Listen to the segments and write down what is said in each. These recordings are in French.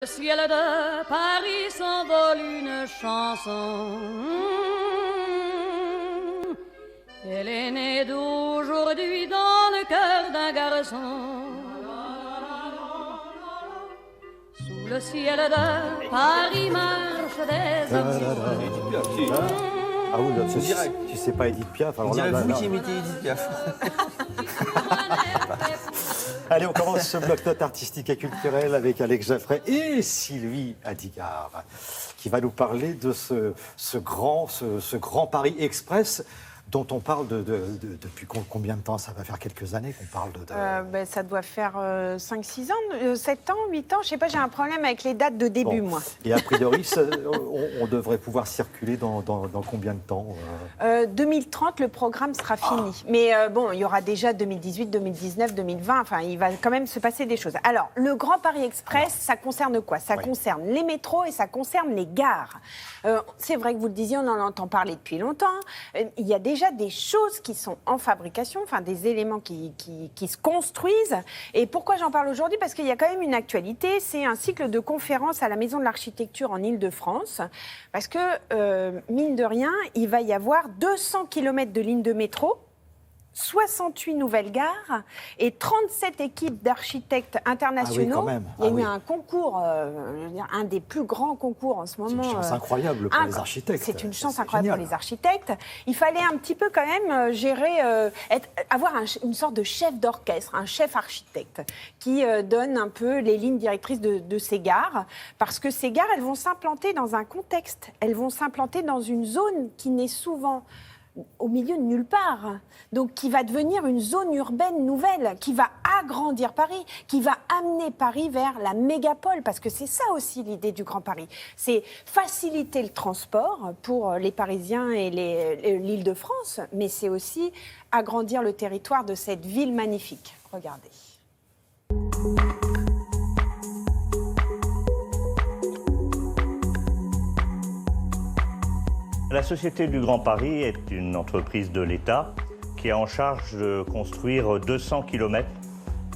Le ciel de Paris s'envole une chanson. Elle est née d'aujourd'hui dans le cœur d'un garçon. Sous le ciel de Paris marchent des amours. Ah oui, là, tu sais pas Edith Piaf. Alors là, vous qui imitez Edith Piaf. Allez, on commence ce bloc-notes artistique et culturel avec Alex Jaffray et Sylvie Adigard, qui va nous parler de ce grand Paris Express dont on parle depuis combien de temps? Ça va faire quelques années qu'on parle de... Ça doit faire 5-6 ans, 7 ans, 8 ans. Je ne sais pas, j'ai un problème avec les dates de début, moi. Et a priori, on devrait pouvoir circuler dans combien de temps 2030, le programme sera fini. Mais il y aura déjà 2018, 2019, 2020. Enfin, il va quand même se passer des choses. Alors, le Grand Paris Express, ça concerne quoi? Ça concerne les métros et ça concerne les gares. C'est vrai que vous le disiez, on en entend parler depuis longtemps. Il y a déjà des choses qui sont en fabrication, enfin des éléments qui se construisent. Et pourquoi j'en parle aujourd'hui? Parce qu'il y a quand même une actualité. C'est un cycle de conférences à la Maison de l'Architecture en Île-de-France. Parce que, mine de rien, il va y avoir 200 km de lignes de métro, 68 nouvelles gares et 37 équipes d'architectes internationaux. Ah oui, quand même. Il y a eu un concours, un des plus grands concours en ce moment. C'est une chance incroyable pour les architectes. C'est une chance incroyable pour les architectes. Il fallait un petit peu quand même gérer, avoir une sorte de chef d'orchestre, un chef architecte qui donne un peu les lignes directrices de ces gares. Parce que ces gares, elles vont s'implanter dans un contexte. Elles vont s'implanter dans une zone qui n'est souvent au milieu de nulle part, donc qui va devenir une zone urbaine nouvelle, qui va agrandir Paris, qui va amener Paris vers la mégapole, parce que c'est ça aussi l'idée du Grand Paris, c'est faciliter le transport pour les Parisiens et l'Île-de-France, mais c'est aussi agrandir le territoire de cette ville magnifique. Regardez. La Société du Grand Paris est une entreprise de l'État qui est en charge de construire 200 km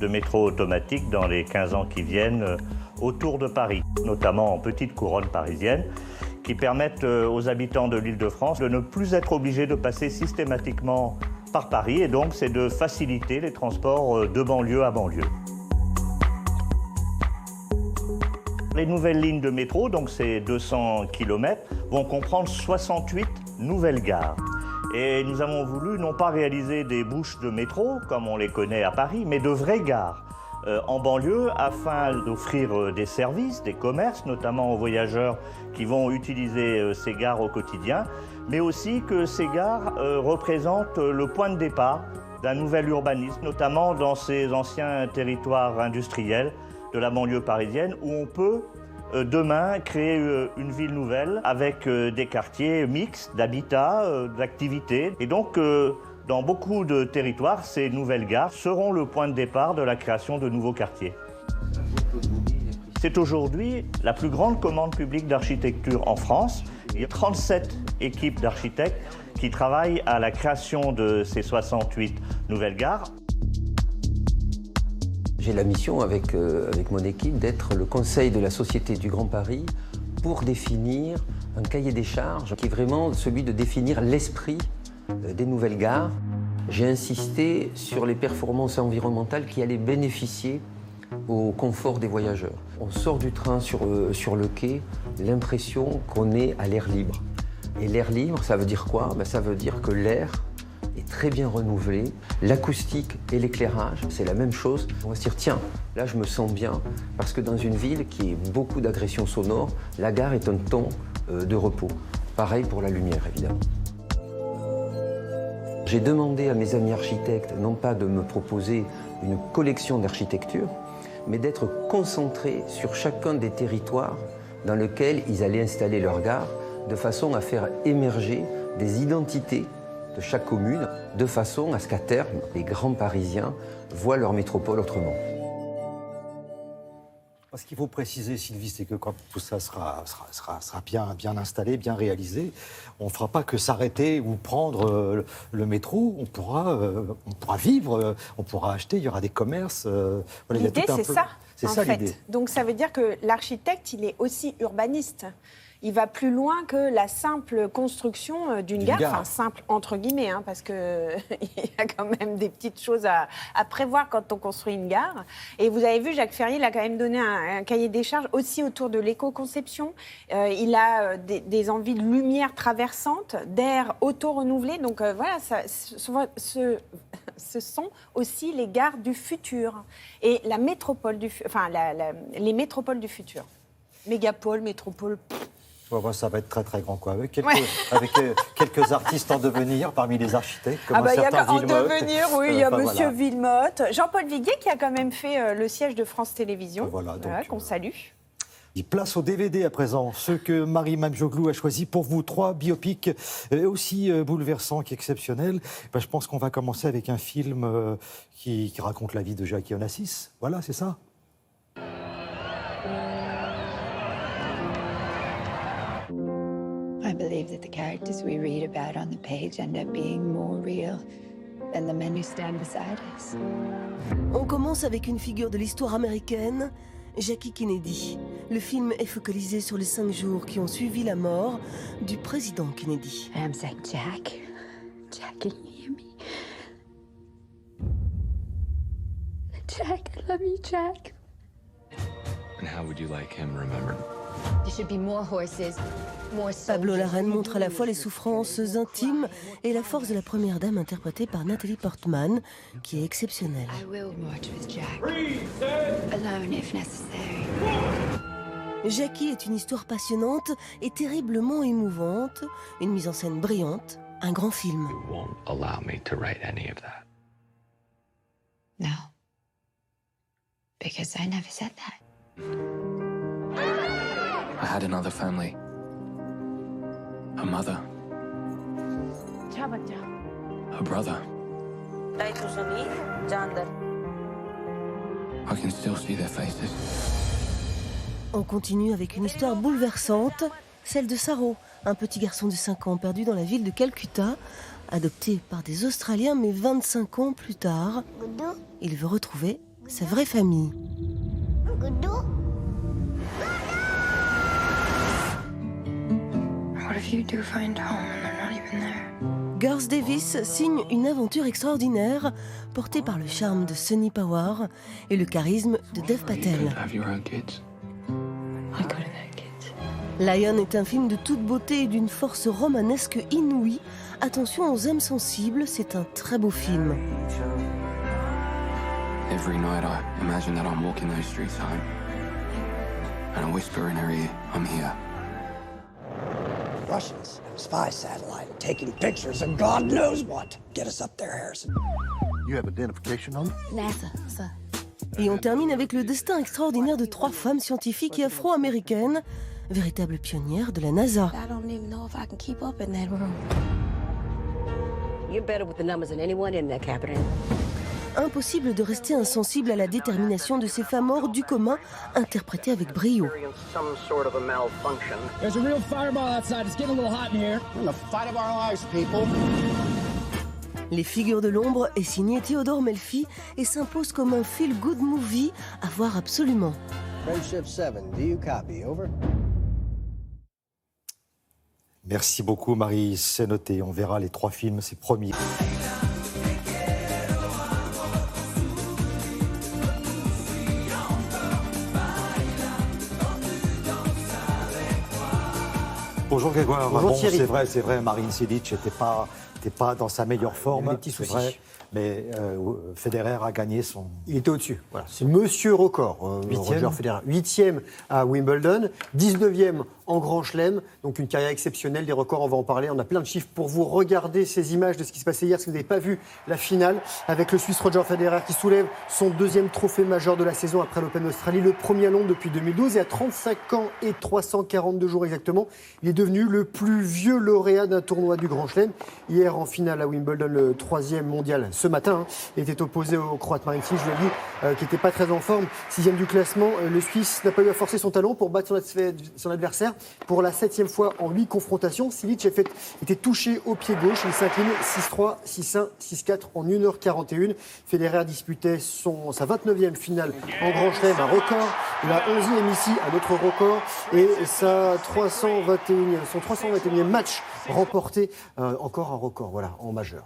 de métro automatique dans les 15 ans qui viennent autour de Paris, notamment en petite couronne parisienne, qui permettent aux habitants de l'Île-de-France de ne plus être obligés de passer systématiquement par Paris, et donc c'est de faciliter les transports de banlieue à banlieue. Les nouvelles lignes de métro, donc ces 200 km, vont comprendre 68 nouvelles gares. Et nous avons voulu non pas réaliser des bouches de métro, comme on les connaît à Paris, mais de vraies gares en banlieue, afin d'offrir des services, des commerces, notamment aux voyageurs qui vont utiliser ces gares au quotidien, mais aussi que ces gares représentent le point de départ d'un nouvel urbanisme, notamment dans ces anciens territoires industriels de la banlieue parisienne, où on peut demain créer une ville nouvelle avec des quartiers mixtes d'habitat, d'activités. Et donc, dans beaucoup de territoires, ces nouvelles gares seront le point de départ de la création de nouveaux quartiers. C'est aujourd'hui la plus grande commande publique d'architecture en France. Il y a 37 équipes d'architectes qui travaillent à la création de ces 68 nouvelles gares. J'ai la mission avec mon équipe d'être le conseil de la Société du Grand Paris pour définir un cahier des charges qui est vraiment celui de définir l'esprit des nouvelles gares. J'ai insisté sur les performances environnementales qui allaient bénéficier au confort des voyageurs. On sort du train sur le quai, l'impression qu'on est à l'air libre. Et l'air libre, ça veut dire quoi? Ça veut dire que l'air est très bien renouvelé. L'acoustique et l'éclairage, c'est la même chose. On va se dire, tiens, là je me sens bien, parce que dans une ville qui est beaucoup d'agressions sonores, la gare est un ton de repos. Pareil pour la lumière, évidemment. J'ai demandé à mes amis architectes, non pas de me proposer une collection d'architecture, mais d'être concentrés sur chacun des territoires dans lesquels ils allaient installer leur gare, de façon à faire émerger des identités de chaque commune, de façon à ce qu'à terme, les grands Parisiens voient leur métropole autrement. Ce qu'il faut préciser, Sylvie, c'est que quand tout ça sera bien installé, bien réalisé, on ne fera pas que s'arrêter ou prendre le métro. On pourra vivre, on pourra acheter, il y aura des commerces. Voilà, l'idée, c'est ça, c'est en ça fait. l'idée. Donc ça veut dire que l'architecte, il est aussi urbaniste. Il va plus loin que la simple construction d'une gare, enfin simple entre guillemets, hein, parce qu'il y a quand même des petites choses à prévoir quand on construit une gare. Et vous avez vu, Jacques Ferrier, il a quand même donné un cahier des charges aussi autour de l'éco-conception. Il a des envies de lumière traversante, d'air auto-renouvelé. Donc voilà, ce sont aussi les gares du futur et la métropole les métropoles du futur. Mégapole, métropole. Ça va être très très grand, quoi. Avec quelques artistes en devenir parmi les architectes, comme un certain Villemotte. En devenir, oui, il y a Monsieur Villemotte. Jean-Paul Viguier qui a quand même fait le siège de France Télévisions, qu'on salue. Place au DVD à présent, ceux que Marie Mamjoglou a choisi pour vous, 3 biopics aussi bouleversants qu'exceptionnels. Je pense qu'on va commencer avec un film qui raconte la vie de Jackie Onassis. Voilà, c'est ça. I believe that the characters we read about on the page end up being more real than the men who stand beside us. On commence avec une figure de l'histoire américaine, Jackie Kennedy. Le film est focalisé sur les 5 jours qui ont suivi la mort du président Kennedy. I'm saying, Jack, can you hear me? Jack, I love you, Jack. And how would you like him remembered? There should be more horses, more soldiers. Pablo Larraín montre à la fois les souffrances intimes et la force de la première dame interprétée par Nathalie Portman, qui est exceptionnelle. I will march with Jack, alone if necessary. Jackie est une histoire passionnante et terriblement émouvante, une mise en scène brillante, un grand film. You won't allow me to write any of that. No, because I never said that. I had another family. A mother. A brother. I can still see their faces. On continue avec une histoire bouleversante, celle de Saro, un petit garçon de 5 ans perdu dans la ville de Calcutta, adopté par des Australiens, mais 25 ans plus tard, il veut retrouver sa vraie famille. What if you do find home and they're not even there? Garth Davis signe une aventure extraordinaire portée par le charme de Sunny Power et le charisme de Dev Patel. Have your own kids. I couldn't have kids. Lion est un film de toute beauté et d'une force romanesque inouïe. Attention aux âmes sensibles, c'est un très beau film. Every night I imagine that I'm walking those streets home. And I whisper in her ear, I'm here. Russians have a spy satellite taking pictures of God knows what. Get us up there, Harrison. You have identification on it? NASA, sir. Et on termine avec le destin extraordinaire de 3 femmes scientifiques et afro-américaines, véritables pionnières de la NASA. I don't even know if I can keep up in that room. You're better with the numbers than anyone in there, Captain. Impossible de rester insensible à la détermination de ces femmes hors du commun, interprétées avec brio. There's a real fireball outside. It's getting a little hot in here. We're in the fight of our lives, people. Les figures de l'ombre est signé Théodore Melfi et s'impose comme un feel-good movie à voir absolument. Friendship 7, do you copy? Over. Merci beaucoup, Marie. C'est noté. On verra les 3 films, c'est promis. Bonjour Grégoire. Bonjour Thierry. C'est vrai, Marin Cilic n'était pas dans sa meilleure forme. Il y avait des petits soucis. Vrai, mais Federer a gagné son... Il était au-dessus. Voilà. C'est monsieur record, Roger Federer. 8e à Wimbledon, 19e en Grand Chelem. Donc une carrière exceptionnelle, des records, on va en parler. On a plein de chiffres pour vous. Regardez ces images de ce qui se passait hier, si vous n'avez pas vu la finale, avec le Suisse Roger Federer qui soulève son 2e trophée majeur de la saison après l'Open d'Australie, le premier à Londres depuis 2012. Et à 35 ans et 342 jours exactement, il est devenu le plus vieux lauréat d'un tournoi du Grand Chelem. Hier en finale à Wimbledon, le 3e mondial ce matin. Il était opposé au Croate Marinci, je l'ai dit, qui n'était pas très en forme. 6e du classement, le Suisse n'a pas eu à forcer son talon pour battre son adversaire. Pour la 7e fois en 8 confrontations, Silic était touché au pied gauche. Il s'incline 6-3, 6-1, 6-4 en 1h41. Federer disputait sa 29e finale en Grand Chelem, un record. La 11e ici, un autre record. Et son 321e match remporté, encore un record, voilà, en majeur.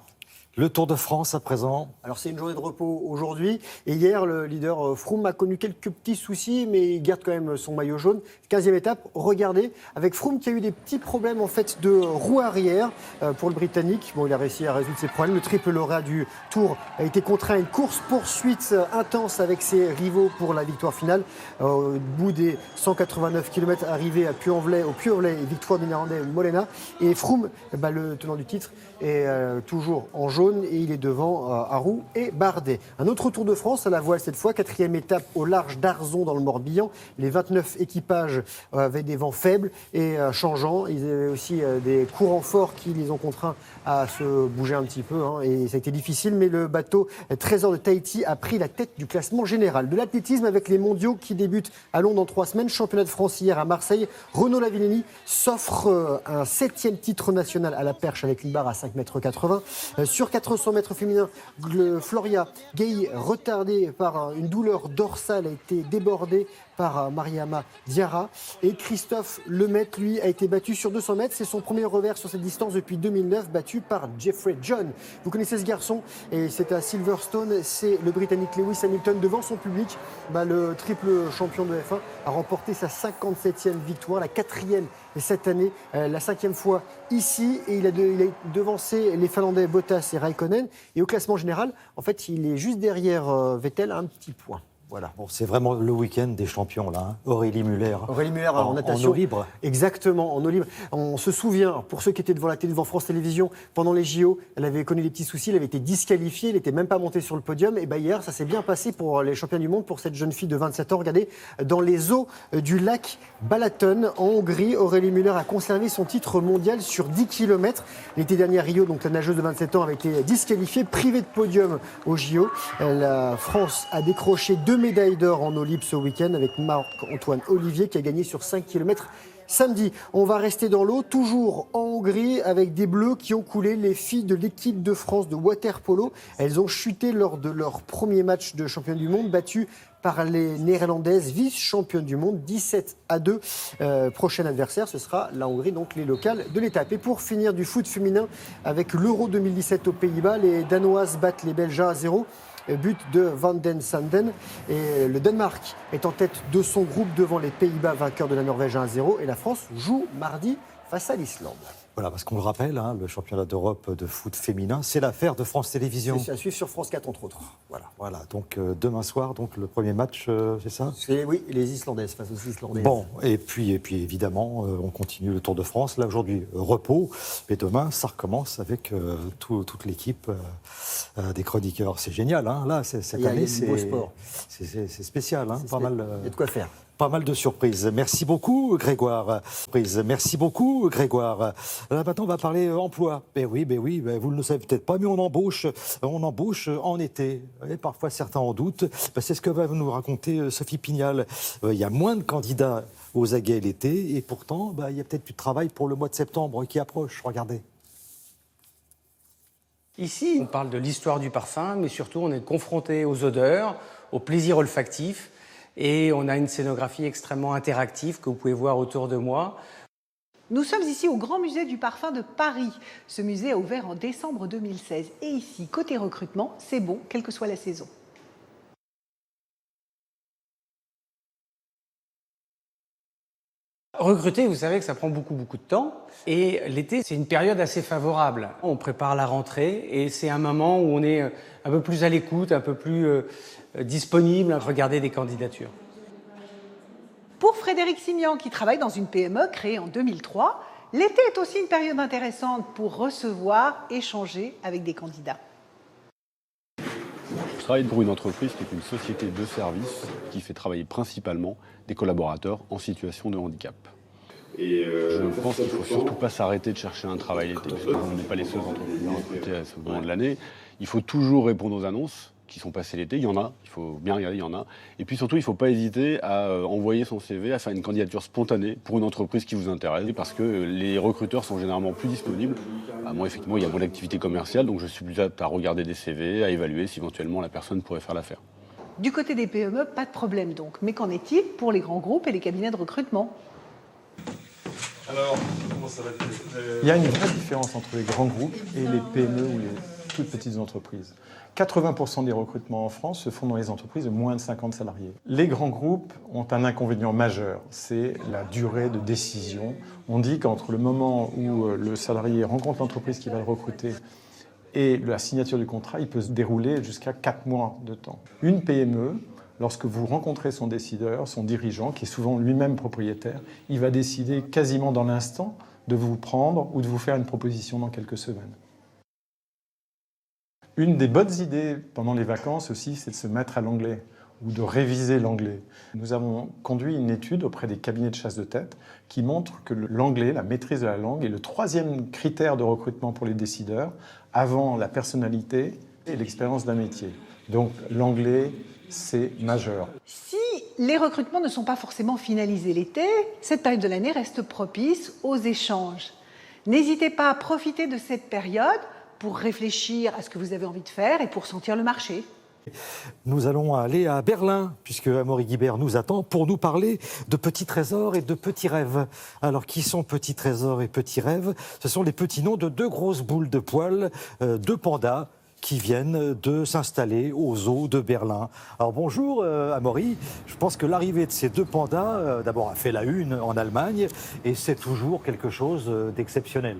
Le Tour de France à présent. Alors c'est une journée de repos aujourd'hui. Et hier, le leader Froome a connu quelques petits soucis, mais il garde quand même son maillot jaune. 15e étape, regardez, avec Froome qui a eu des petits problèmes en fait de roue arrière pour le Britannique. Bon, il a réussi à résoudre ses problèmes. Le triple lauréat du Tour a été contraint à une course-poursuite intense avec ses rivaux pour la victoire finale. Au bout des 189 km arrivé à Puy-en-Velay, et victoire du Néerlandais Mollema. Et Froome, le tenant du titre, est toujours en jaune et il est devant Arroux et Bardet. Un autre Tour de France à la voile cette fois, 4e étape au large d'Arzon dans le Morbihan. Les 29 équipages avaient des vents faibles et changeants. Ils avaient aussi des courants forts qui les ont contraints à se bouger un petit peu et ça a été difficile, mais le bateau Trésor de Tahiti a pris la tête du classement général. De l'athlétisme avec les mondiaux qui débutent à Londres dans 3 semaines. Championnat de France hier à Marseille. Renaud Lavillenie s'offre un 7e titre national à la perche avec une barre à 5,80 m. Sur 400 mètres féminins, Floria Gay, retardée par une douleur dorsale, a été débordée par Mariama Diarra. Et Christophe Lemaitre, lui, a été battu sur 200 mètres. C'est son premier revers sur cette distance depuis 2009, battu par Jeffrey John. Vous connaissez ce garçon, et c'est à Silverstone. C'est le Britannique Lewis Hamilton devant son public. Le triple champion de F1 a remporté sa 57e victoire, la 4e cette année, la 5e fois ici. Et il a devancé les Finlandais Bottas et Raikkonen. Et au classement général, en fait, il est juste derrière Vettel à un petit point. Voilà. Bon, c'est vraiment le week-end des champions, là. Aurélie Muller. Aurélie Muller en natation. En eau libre. Exactement, en eau libre. On se souvient, pour ceux qui étaient devant la télé, devant France Télévisions, pendant les JO, elle avait connu des petits soucis, elle avait été disqualifiée, elle n'était même pas montée sur le podium. Et hier, ça s'est bien passé pour les champions du monde, pour cette jeune fille de 27 ans. Regardez, dans les eaux du lac Balaton, en Hongrie, Aurélie Muller a conservé son titre mondial sur 10 km. L'été dernier à Rio, donc la nageuse de 27 ans avait été disqualifiée, privée de podium aux JO. La France a décroché 2 médailles d'or en eau libre ce week-end avec Marc-Antoine Olivier qui a gagné sur 5 km samedi. On va rester dans l'eau, toujours en Hongrie, avec des Bleus qui ont coulé. Les filles de l'équipe de France de water-polo, elles ont chuté lors de leur premier match de champion du monde, battues par les Néerlandaises, vice-championnes du monde, 17-2. Prochain adversaire, ce sera la Hongrie, donc les locales de l'étape. Et pour finir, du foot féminin, avec l'Euro 2017 aux Pays-Bas, les Danoises battent les Belges 1-0. But de Van den Sanden. Et le Danemark est en tête de son groupe devant les Pays-Bas, vainqueurs de la Norvège 1-0. Et la France joue mardi face à l'Islande. Voilà, parce qu'on le rappelle, le championnat d'Europe de foot féminin, c'est l'affaire de France Télévisions. C'est à suivre sur France 4, entre autres. Voilà. Donc demain soir, donc le premier match, c'est ça ? Oui, les Islandaises face aux Islandaises. Bon, et puis évidemment, on continue le Tour de France. Là, aujourd'hui, repos. Et demain, ça recommence avec toute l'équipe des chroniqueurs. C'est génial, Là, cette année, c'est spécial, Pas mal. Il y a de quoi faire. Pas mal de surprises. Merci beaucoup, Grégoire. Là, maintenant, on va parler emploi. Oui, vous ne le savez peut-être pas, mais on embauche en été. Et parfois, certains en doutent. C'est ce que va nous raconter Sophie Pignal. Il y a moins de candidats aux aguets l'été, et pourtant, il y a peut-être du travail pour le mois de septembre qui approche. Regardez. Ici, on parle de l'histoire du parfum, mais surtout, on est confronté aux odeurs, au plaisir olfactif. Et on a une scénographie extrêmement interactive que vous pouvez voir autour de moi. Nous sommes ici au Grand Musée du Parfum de Paris. Ce musée a ouvert en décembre 2016. Et ici, côté recrutement, c'est bon, quelle que soit la saison. Recruter, vous savez que ça prend beaucoup de temps. Et l'été, c'est une période assez favorable. On prépare la rentrée et c'est un moment où on est un peu plus à l'écoute, un peu plus disponible à regarder des candidatures. Pour Frédéric Simian, qui travaille dans une PME créée en 2003, l'été est aussi une période intéressante pour recevoir, échanger avec des candidats. Je travaille pour une entreprise qui est une société de services qui fait travailler principalement des collaborateurs en situation de handicap. Je pense qu'il ne faut surtout pas s'arrêter de chercher un travail l'été, parce qu'on n'est pas les seules entreprises à recruter à ce moment de l'année. Il faut toujours répondre aux annonces qui sont passées l'été, il y en a, il faut bien regarder, il y en a. Et puis surtout, il ne faut pas hésiter à envoyer son CV, à faire une candidature spontanée pour une entreprise qui vous intéresse, parce que les recruteurs sont généralement plus disponibles. Moi, effectivement, il y a mon activité commerciale, donc je suis plus apte à regarder des CV, à évaluer si éventuellement la personne pourrait faire l'affaire. Du côté des PME, pas de problème donc. Mais qu'en est-il pour les grands groupes et les cabinets de recrutement? Alors, comment ça va être? Il y a une vraie différence entre les grands groupes et les PME ou les toutes petites entreprises. 80% des recrutements en France se font dans les entreprises de moins de 50 salariés. Les grands groupes ont un inconvénient majeur, c'est la durée de décision. On dit qu'entre le moment où le salarié rencontre l'entreprise qui va le recruter et la signature du contrat, il peut se dérouler jusqu'à 4 mois de temps. Une PME, lorsque vous rencontrez son décideur, son dirigeant, qui est souvent lui-même propriétaire, il va décider quasiment dans l'instant de vous prendre ou de vous faire une proposition dans quelques semaines. Une des bonnes idées pendant les vacances aussi, c'est de se mettre à l'anglais ou de réviser l'anglais. Nous avons conduit une étude auprès des cabinets de chasse de tête qui montre que l'anglais, la maîtrise de la langue, est le 3e critère de recrutement pour les décideurs, avant la personnalité et l'expérience d'un métier. Donc l'anglais, c'est majeur. Si les recrutements ne sont pas forcément finalisés l'été, cette période de l'année reste propice aux échanges. N'hésitez pas à profiter de cette période pour réfléchir à ce que vous avez envie de faire et pour sentir le marché. Nous allons aller à Berlin, puisque Amaury Guibert nous attend pour nous parler de petits trésors et de petits rêves. Alors, qui sont petits trésors et petits rêves? Ce sont les petits noms de 2 grosses boules de poils, 2 pandas, qui viennent de s'installer au zoo de Berlin. Alors bonjour Amaury, je pense que l'arrivée de ces 2 pandas, d'abord a fait la une en Allemagne, et c'est toujours quelque chose d'exceptionnel.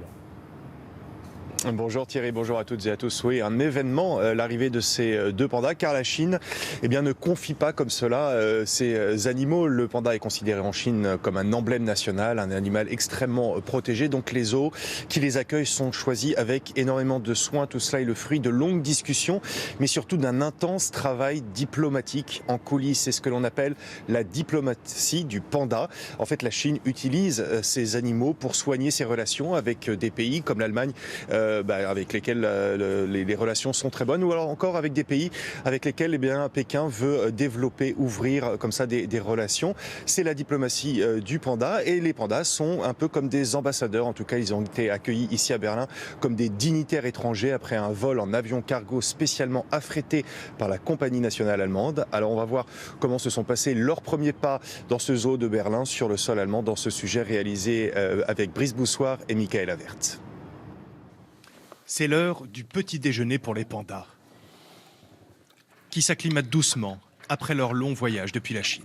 Bonjour Thierry, bonjour à toutes et à tous. Oui, un événement, l'arrivée de ces 2 pandas, car la Chine ne confie pas comme cela ces animaux. Le panda est considéré en Chine comme un emblème national, un animal extrêmement protégé. Donc les zoos qui les accueillent sont choisis avec énormément de soin. Tout cela est le fruit de longues discussions, mais surtout d'un intense travail diplomatique en coulisses. C'est ce que l'on appelle la diplomatie du panda. En fait, la Chine utilise ces animaux pour soigner ses relations avec des pays comme l'Allemagne, avec lesquels les relations sont très bonnes, ou alors encore avec des pays avec lesquels Pékin veut développer, ouvrir comme ça des relations. C'est la diplomatie du panda, et les pandas sont un peu comme des ambassadeurs. En tout cas, ils ont été accueillis ici à Berlin comme des dignitaires étrangers après un vol en avion cargo spécialement affrété par la compagnie nationale allemande. Alors on va voir comment se sont passés leurs premiers pas dans ce zoo de Berlin sur le sol allemand, dans ce sujet réalisé avec Brice Boussoir et Michael Avert. C'est l'heure du petit déjeuner pour les pandas, qui s'acclimatent doucement après leur long voyage depuis la Chine.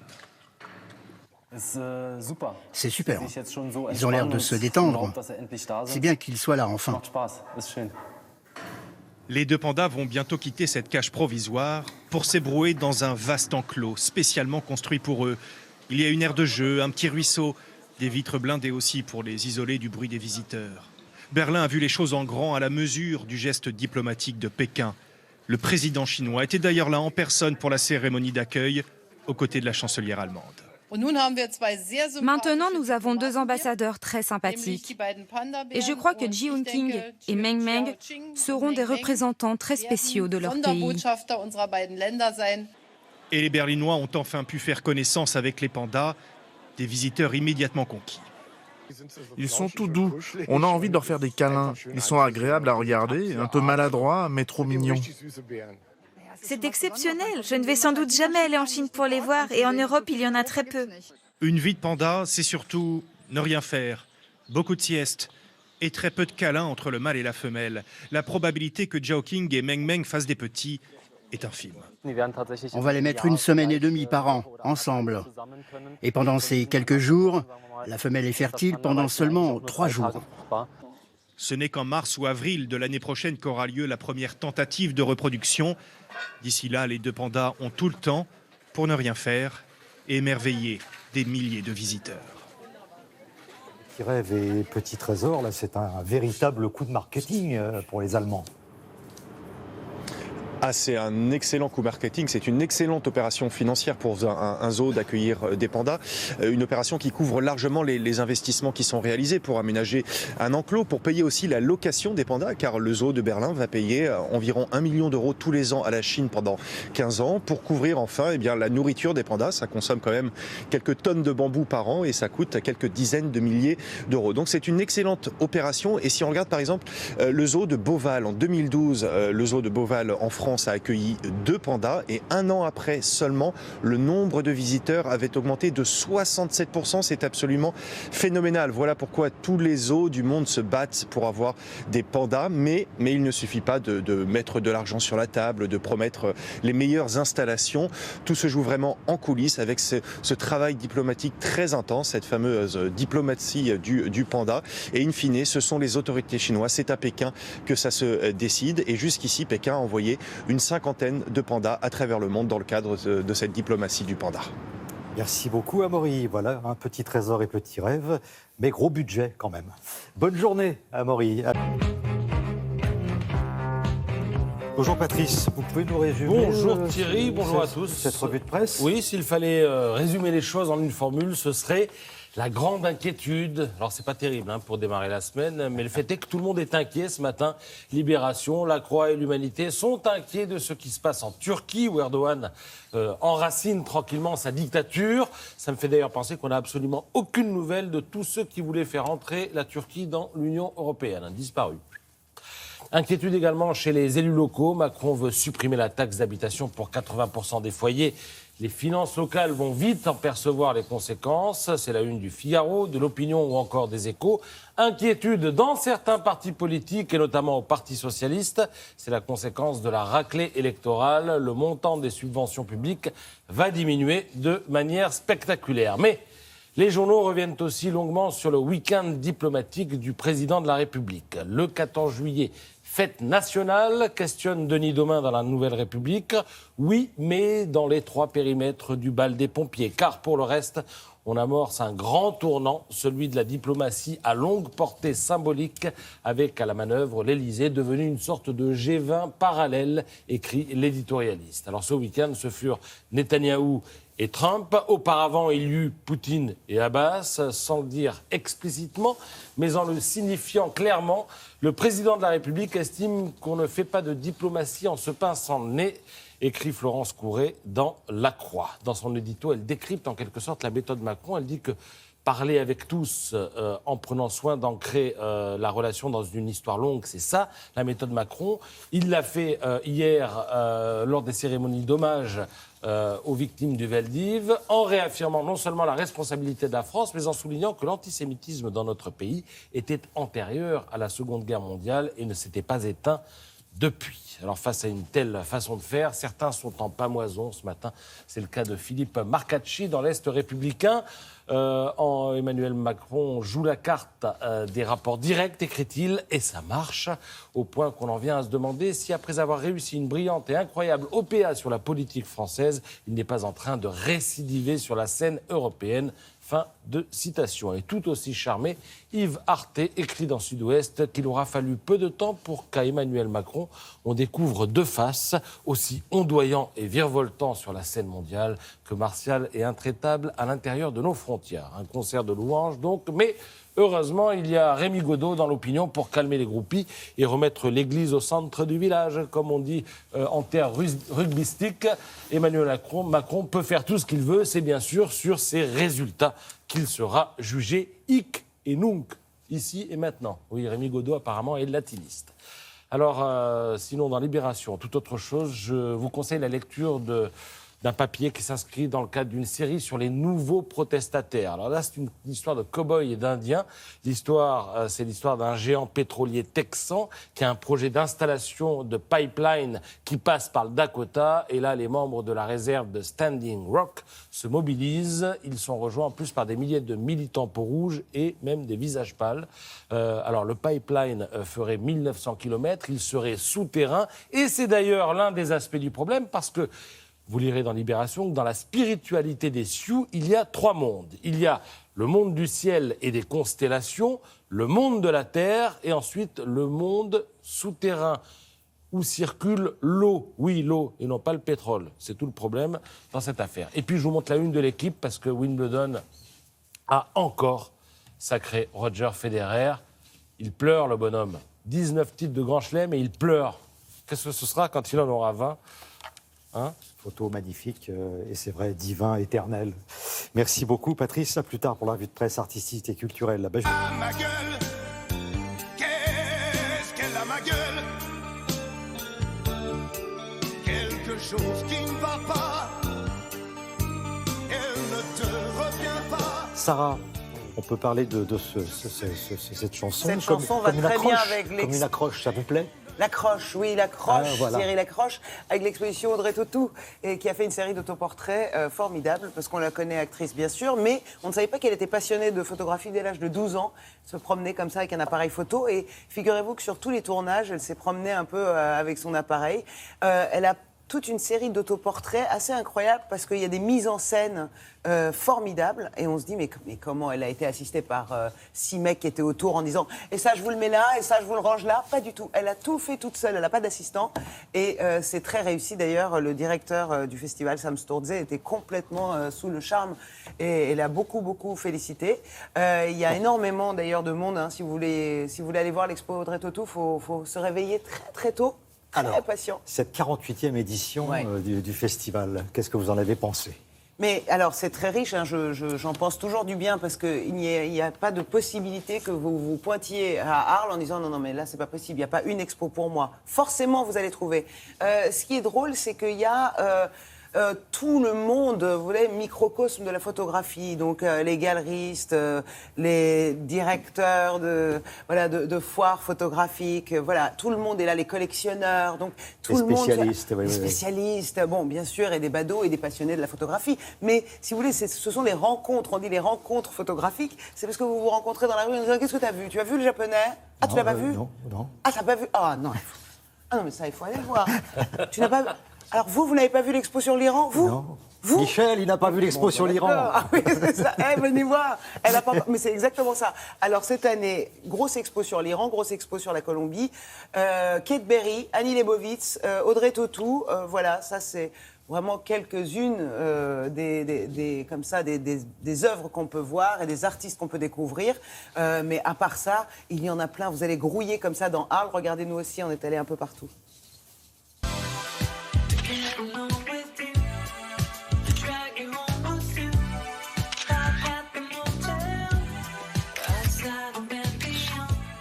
C'est super. Ils ont l'air de se détendre. C'est bien qu'ils soient là enfin. Les 2 pandas vont bientôt quitter cette cage provisoire pour s'ébrouer dans un vaste enclos spécialement construit pour eux. Il y a une aire de jeu, un petit ruisseau, des vitres blindées aussi pour les isoler du bruit des visiteurs. Berlin a vu les choses en grand à la mesure du geste diplomatique de Pékin. Le président chinois était d'ailleurs là en personne pour la cérémonie d'accueil, aux côtés de la chancelière allemande. Maintenant, nous avons 2 ambassadeurs très sympathiques. Et je crois que Ji Yunqing et Meng Meng seront des représentants très spéciaux de leur pays. Et les Berlinois ont enfin pu faire connaissance avec les pandas, des visiteurs immédiatement conquis. Ils sont tout doux, on a envie de leur faire des câlins. Ils sont agréables à regarder, un peu maladroits, mais trop mignons. C'est exceptionnel, je ne vais sans doute jamais aller en Chine pour les voir, et en Europe il y en a très peu. Une vie de panda, c'est surtout ne rien faire, beaucoup de siestes et très peu de câlins entre le mâle et la femelle. La probabilité que Zhao Qing et Meng Meng fassent des petits est infime. On va les mettre 1 semaine et demie par an, ensemble. Et pendant ces quelques jours, la femelle est fertile pendant seulement 3 jours. Ce n'est qu'en mars ou avril de l'année prochaine qu'aura lieu la première tentative de reproduction. D'ici là, les 2 pandas ont tout le temps pour ne rien faire et émerveiller des milliers de visiteurs. Petits rêves et petits trésors, là, c'est un véritable coup de marketing pour les Allemands. C'est un excellent coup marketing, c'est une excellente opération financière pour un zoo d'accueillir des pandas. Une opération qui couvre largement les investissements qui sont réalisés pour aménager un enclos, pour payer aussi la location des pandas, car le zoo de Berlin va payer environ 1 million d'euros tous les ans à la Chine pendant 15 ans pour couvrir enfin la nourriture des pandas. Ça consomme quand même quelques tonnes de bambou par an et ça coûte quelques dizaines de milliers d'euros. Donc c'est une excellente opération. Et si on regarde par exemple le zoo de Beauval, en 2012, le zoo de Beauval en France a accueilli 2 pandas et 1 an après seulement, le nombre de visiteurs avait augmenté de 67%. C'est absolument phénoménal. Voilà pourquoi tous les zoos du monde se battent pour avoir des pandas. Mais il ne suffit pas de mettre de l'argent sur la table, de promettre les meilleures installations. Tout se joue vraiment en coulisses avec ce travail diplomatique très intense, cette fameuse diplomatie du panda. Et in fine, ce sont les autorités chinoises, c'est à Pékin que ça se décide. Et jusqu'ici, Pékin a envoyé une 50aine de pandas à travers le monde dans le cadre de cette diplomatie du panda. Merci beaucoup, Amaury. Voilà, un petit trésor et petit rêve, mais gros budget quand même. Bonne journée, Amaury. Bonjour Patrice, vous pouvez nous résumer Bonjour Thierry, bonjour à tous. Cette revue de presse. Oui, s'il fallait résumer les choses en une formule, ce serait la grande inquiétude. Alors c'est pas terrible pour démarrer la semaine, mais le fait est que tout le monde est inquiet ce matin. Libération, La Croix et l'Humanité sont inquiets de ce qui se passe en Turquie, où Erdogan enracine tranquillement sa dictature. Ça me fait d'ailleurs penser qu'on n'a absolument aucune nouvelle de tous ceux qui voulaient faire entrer la Turquie dans l'Union européenne, disparus. Inquiétude également chez les élus locaux. Macron veut supprimer la taxe d'habitation pour 80% des foyers. Les finances locales vont vite en percevoir les conséquences. C'est la une du Figaro, de l'Opinion ou encore des Échos. Inquiétude dans certains partis politiques et notamment au Parti socialiste. C'est la conséquence de la raclée électorale. Le montant des subventions publiques va diminuer de manière spectaculaire. Mais les journaux reviennent aussi longuement sur le week-end diplomatique du président de la République. Le 14 juillet, fête nationale, questionne Denis Domain dans la Nouvelle République. Oui, mais dans les 3 périmètres du bal des pompiers. Car pour le reste, on amorce un grand tournant, celui de la diplomatie à longue portée symbolique, avec à la manœuvre l'Élysée, devenu une sorte de G20 parallèle, écrit l'éditorialiste. Alors ce week-end, ce furent Netanyahou et Trump. Auparavant, il y eut Poutine et Abbas, sans le dire explicitement, mais en le signifiant clairement. Le président de la République estime qu'on ne fait pas de diplomatie en se pinçant le nez, écrit Florence Couret dans La Croix. Dans son édito, elle décrypte en quelque sorte la méthode Macron. Elle dit que parler avec tous en prenant soin d'ancrer la relation dans une histoire longue, c'est ça, la méthode Macron. Il l'a fait hier lors des cérémonies d'hommage aux victimes du Veldiv, en réaffirmant non seulement la responsabilité de la France, mais en soulignant que l'antisémitisme dans notre pays était antérieur à la Seconde Guerre mondiale et ne s'était pas éteint depuis. Alors face à une telle façon de faire, certains sont en pamoison ce matin. C'est le cas de Philippe Marcacci dans l'Est républicain. Emmanuel Macron joue la carte des rapports directs, écrit-il, et ça marche, au point qu'on en vient à se demander si, après avoir réussi une brillante et incroyable OPA sur la politique française, il n'est pas en train de récidiver sur la scène européenne. Fin de citation. Et tout aussi charmé, Yves Arté écrit dans Sud-Ouest qu'il aura fallu peu de temps pour qu'à Emmanuel Macron, on découvre 2 faces, aussi ondoyant et virevoltant sur la scène mondiale que martial et intraitable à l'intérieur de nos frontières. Un concert de louanges donc, mais heureusement, il y a Rémi Godot dans l'Opinion pour calmer les groupies et remettre l'église au centre du village. Comme on dit en terre rugbystique, Emmanuel Macron peut faire tout ce qu'il veut, c'est bien sûr sur ses résultats qu'il sera jugé hic et nunc, ici et maintenant. Oui, Rémi Godot apparemment est latiniste. Alors, sinon, dans Libération, toute autre chose, je vous conseille la lecture d'un papier qui s'inscrit dans le cadre d'une série sur les nouveaux protestataires. Alors là, c'est une histoire de cow-boys et d'Indiens. L'histoire, c'est l'histoire d'un géant pétrolier texan qui a un projet d'installation de pipeline qui passe par le Dakota. Et là, les membres de la réserve de Standing Rock se mobilisent. Ils sont rejoints en plus par des milliers de militants peau rouge et même des visages pâles. Alors, le pipeline ferait 1900 km. Il serait souterrain. Et c'est d'ailleurs l'un des aspects du problème parce que vous lirez dans Libération que dans la spiritualité des Sioux, il y a 3 mondes. Il y a le monde du ciel et des constellations, le monde de la terre et ensuite le monde souterrain. où circule l'eau. Oui, l'eau, et non pas le pétrole. C'est tout le problème dans cette affaire. Et puis, je vous montre la une de l'équipe, parce que Wimbledon a encore sacré Roger Federer. Il pleure, le bonhomme. 19 titres de Grand Chelem, et il pleure. Qu'est-ce que ce sera quand il en aura 20 hein? Photo magnifique, et c'est vrai, divin, éternel. Merci beaucoup, Patrice. À plus tard pour la revue de presse artistique et culturelle. Ma gueule, qu'est-ce qu'elle a, ma gueule? Quelque chose qui ne va pas, elle ne te revient pas. Sarah, on peut parler de cette chanson. Cette chanson va très bien avec comme une accroche, ça vous plaît? L'accroche, oui, l'accroche, voilà. Cyril Accroche, avec l'exposition Audrey Tautou, et qui a fait une série d'autoportraits formidables, parce qu'on la connaît actrice, bien sûr, mais on ne savait pas qu'elle était passionnée de photographie dès l'âge de 12 ans, se promenait comme ça avec un appareil photo, et figurez-vous que sur tous les tournages, elle s'est promenée un peu avec son appareil. Elle a toute une série d'autoportraits assez incroyables, parce qu'il y a des mises en scène formidables, et on se dit, mais comment elle a été assistée par 6 mecs qui étaient autour en disant « et ça je vous le mets là, et ça je vous le range là », pas du tout. Elle a tout fait toute seule, elle n'a pas d'assistant, et c'est très réussi d'ailleurs. Le directeur du festival, Sam Sturze, était complètement sous le charme, et elle a beaucoup félicité. Il y a énormément d'ailleurs de monde, hein, si vous voulez aller voir l'expo Audrey Tautou, faut se réveiller très tôt. Alors, patient. Cette 48e édition du festival, qu'est-ce que vous en avez pensé? Mais alors, c'est très riche, hein, j'en pense toujours du bien, parce qu'il n'y a pas de possibilité que vous vous pointiez à Arles en disant non, mais là, c'est pas possible, il n'y a pas une expo pour moi. Forcément, vous allez trouver. Ce qui est drôle, c'est qu'il y a tout le monde, vous voyez, microcosme de la photographie, donc les galeristes, les directeurs de foires photographiques, voilà, tout le monde est là, les collectionneurs, donc tout le monde, les spécialistes, bon, bien sûr, et des badauds et des passionnés de la photographie. Mais si vous voulez, ce sont des rencontres, on dit les rencontres photographiques, c'est parce que vous vous rencontrez dans la rue en disant qu'est-ce que tu as vu? Tu as vu le japonais? Ah, tu l'as pas vu? Non. Ah, t'as pas vu? Ah, non. Ah non, mais ça, il faut aller le voir. Tu n'as pas vu? Alors vous n'avez pas vu l'expo sur l'Iran, vous? Non. Vous? Michel, il n'a pas vu l'expo sur l'Iran. Ah oui, c'est ça. Venez voir. Elle a pas... Mais c'est exactement ça. Alors cette année, grosse expo sur l'Iran, grosse expo sur la Colombie. Kate Berry, Annie Leibovitz, Audrey Tautou. Voilà, ça c'est vraiment quelques-unes des œuvres qu'on peut voir et des artistes qu'on peut découvrir. Mais à part ça, il y en a plein. Vous allez grouiller comme ça dans Arles. Regardez, nous aussi, on est allés un peu partout.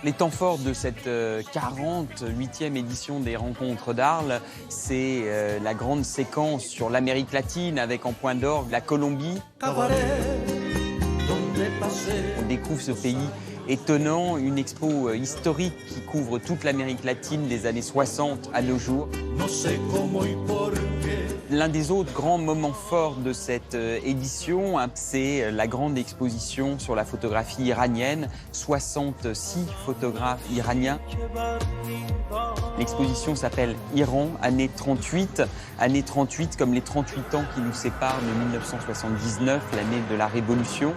Les temps forts de cette 48e édition des Rencontres d'Arles, c'est la grande séquence sur l'Amérique latine avec en point d'orgue la Colombie. On découvre ce pays étonnant, une expo historique qui couvre toute l'Amérique latine des années 60 à nos jours. L'un des autres grands moments forts de cette édition, c'est la grande exposition sur la photographie iranienne, 66 photographes iraniens. L'exposition s'appelle Iran, année 38. Année 38 comme les 38 ans qui nous séparent de 1979, l'année de la Révolution.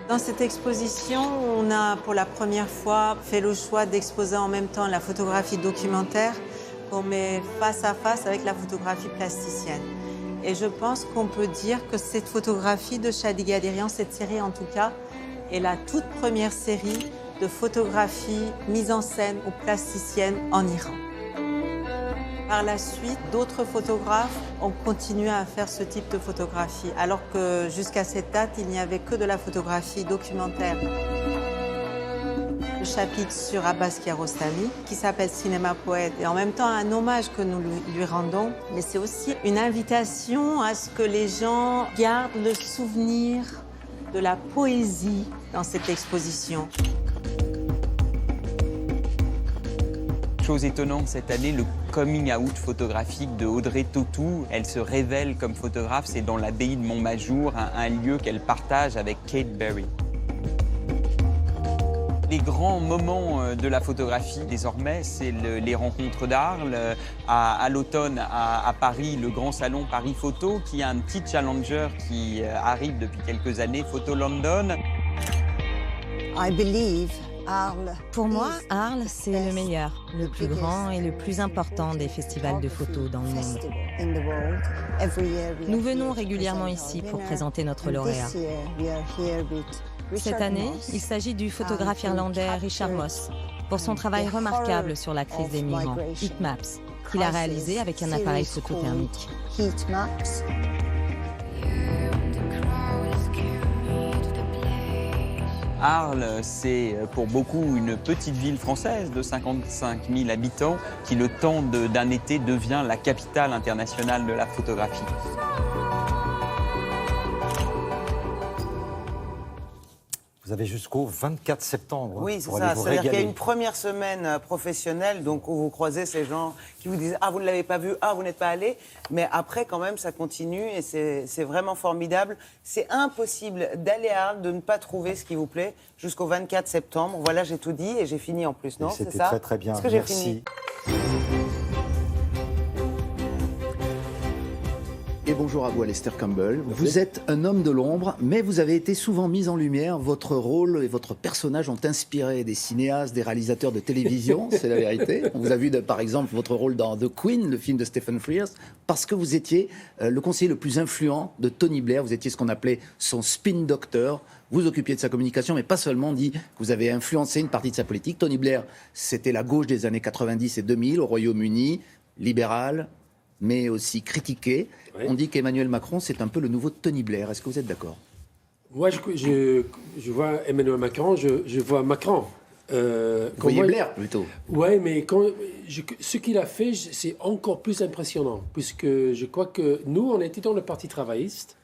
Dans cette exposition, on a pour la première fois fait le choix d'exposer en même temps la photographie documentaire qu'on met face à face avec la photographie plasticienne. Et je pense qu'on peut dire que cette photographie de Shadi Gaderian, cette série en tout cas, est la toute première série de photographies mises en scène ou plasticiennes en Iran. Par la suite, d'autres photographes ont continué à faire ce type de photographie, alors que jusqu'à cette date, il n'y avait que de la photographie documentaire. Le chapitre sur Abbas Kiarostami, qui s'appelle Cinéma Poète, est en même temps un hommage que nous lui rendons, mais c'est aussi une invitation à ce que les gens gardent le souvenir de la poésie dans cette exposition. Chose étonnante cette année, le coming out photographique de Audrey Tautou. Elle se révèle comme photographe, c'est dans l'abbaye de Montmajour, un lieu qu'elle partage avec Kate Berry. Les grands moments de la photographie désormais, c'est les rencontres d'Arles. À l'automne, à Paris, le grand salon Paris Photo, qui a un petit challenger qui arrive depuis quelques années, Photo London. I believe Pour moi, Arles, c'est le meilleur, le plus grand et le plus important des festivals de photos dans le monde. Nous venons régulièrement ici pour présenter notre lauréat. Cette année, il s'agit du photographe irlandais Richard Moss pour son travail remarquable sur la crise des migrants, Heat Maps, qu'il a réalisé avec un appareil photo thermique. Arles, c'est pour beaucoup une petite ville française de 55 000 habitants qui, le temps d'un été, devient la capitale internationale de la photographie. Vous avez jusqu'au 24 septembre. Oui, c'est pour ça. aller vous C'est-à-dire qu'il y a régaler. une première semaine professionnelle, donc où vous croisez ces gens qui vous disent « Ah, vous ne l'avez pas vu, ah, vous n'êtes pas allé ». Mais après, quand même, ça continue et c'est vraiment formidable. C'est impossible d'aller à Arles, de ne pas trouver ce qui vous plaît jusqu'au 24 septembre. Voilà, j'ai tout dit et j'ai fini en plus, non? C'est ça? C'était très très bien. Est-ce que j'ai Merci. fini? Et bonjour à vous, Alistair Campbell. Vous êtes un homme de l'ombre, mais vous avez été souvent mis en lumière. Votre rôle et votre personnage ont inspiré des cinéastes, des réalisateurs de télévision, c'est la vérité. On vous a vu, par exemple, votre rôle dans The Queen, le film de Stephen Frears, parce que vous étiez le conseiller le plus influent de Tony Blair. Vous étiez ce qu'on appelait son spin doctor. Vous occupiez de sa communication, mais pas seulement. On dit que vous avez influencé une partie de sa politique. Tony Blair, c'était la gauche des années 90 et 2000 au Royaume-Uni, libéral, mais aussi critiqué. Oui. On dit qu'Emmanuel Macron, c'est un peu le nouveau Tony Blair. Est-ce que vous êtes d'accord? Moi, je vois Emmanuel Macron, je vois Macron. Vous voyez Blair, plutôt. Oui, mais ce qu'il a fait, c'est encore plus impressionnant, puisque je crois que nous, on était dans le Parti travailliste,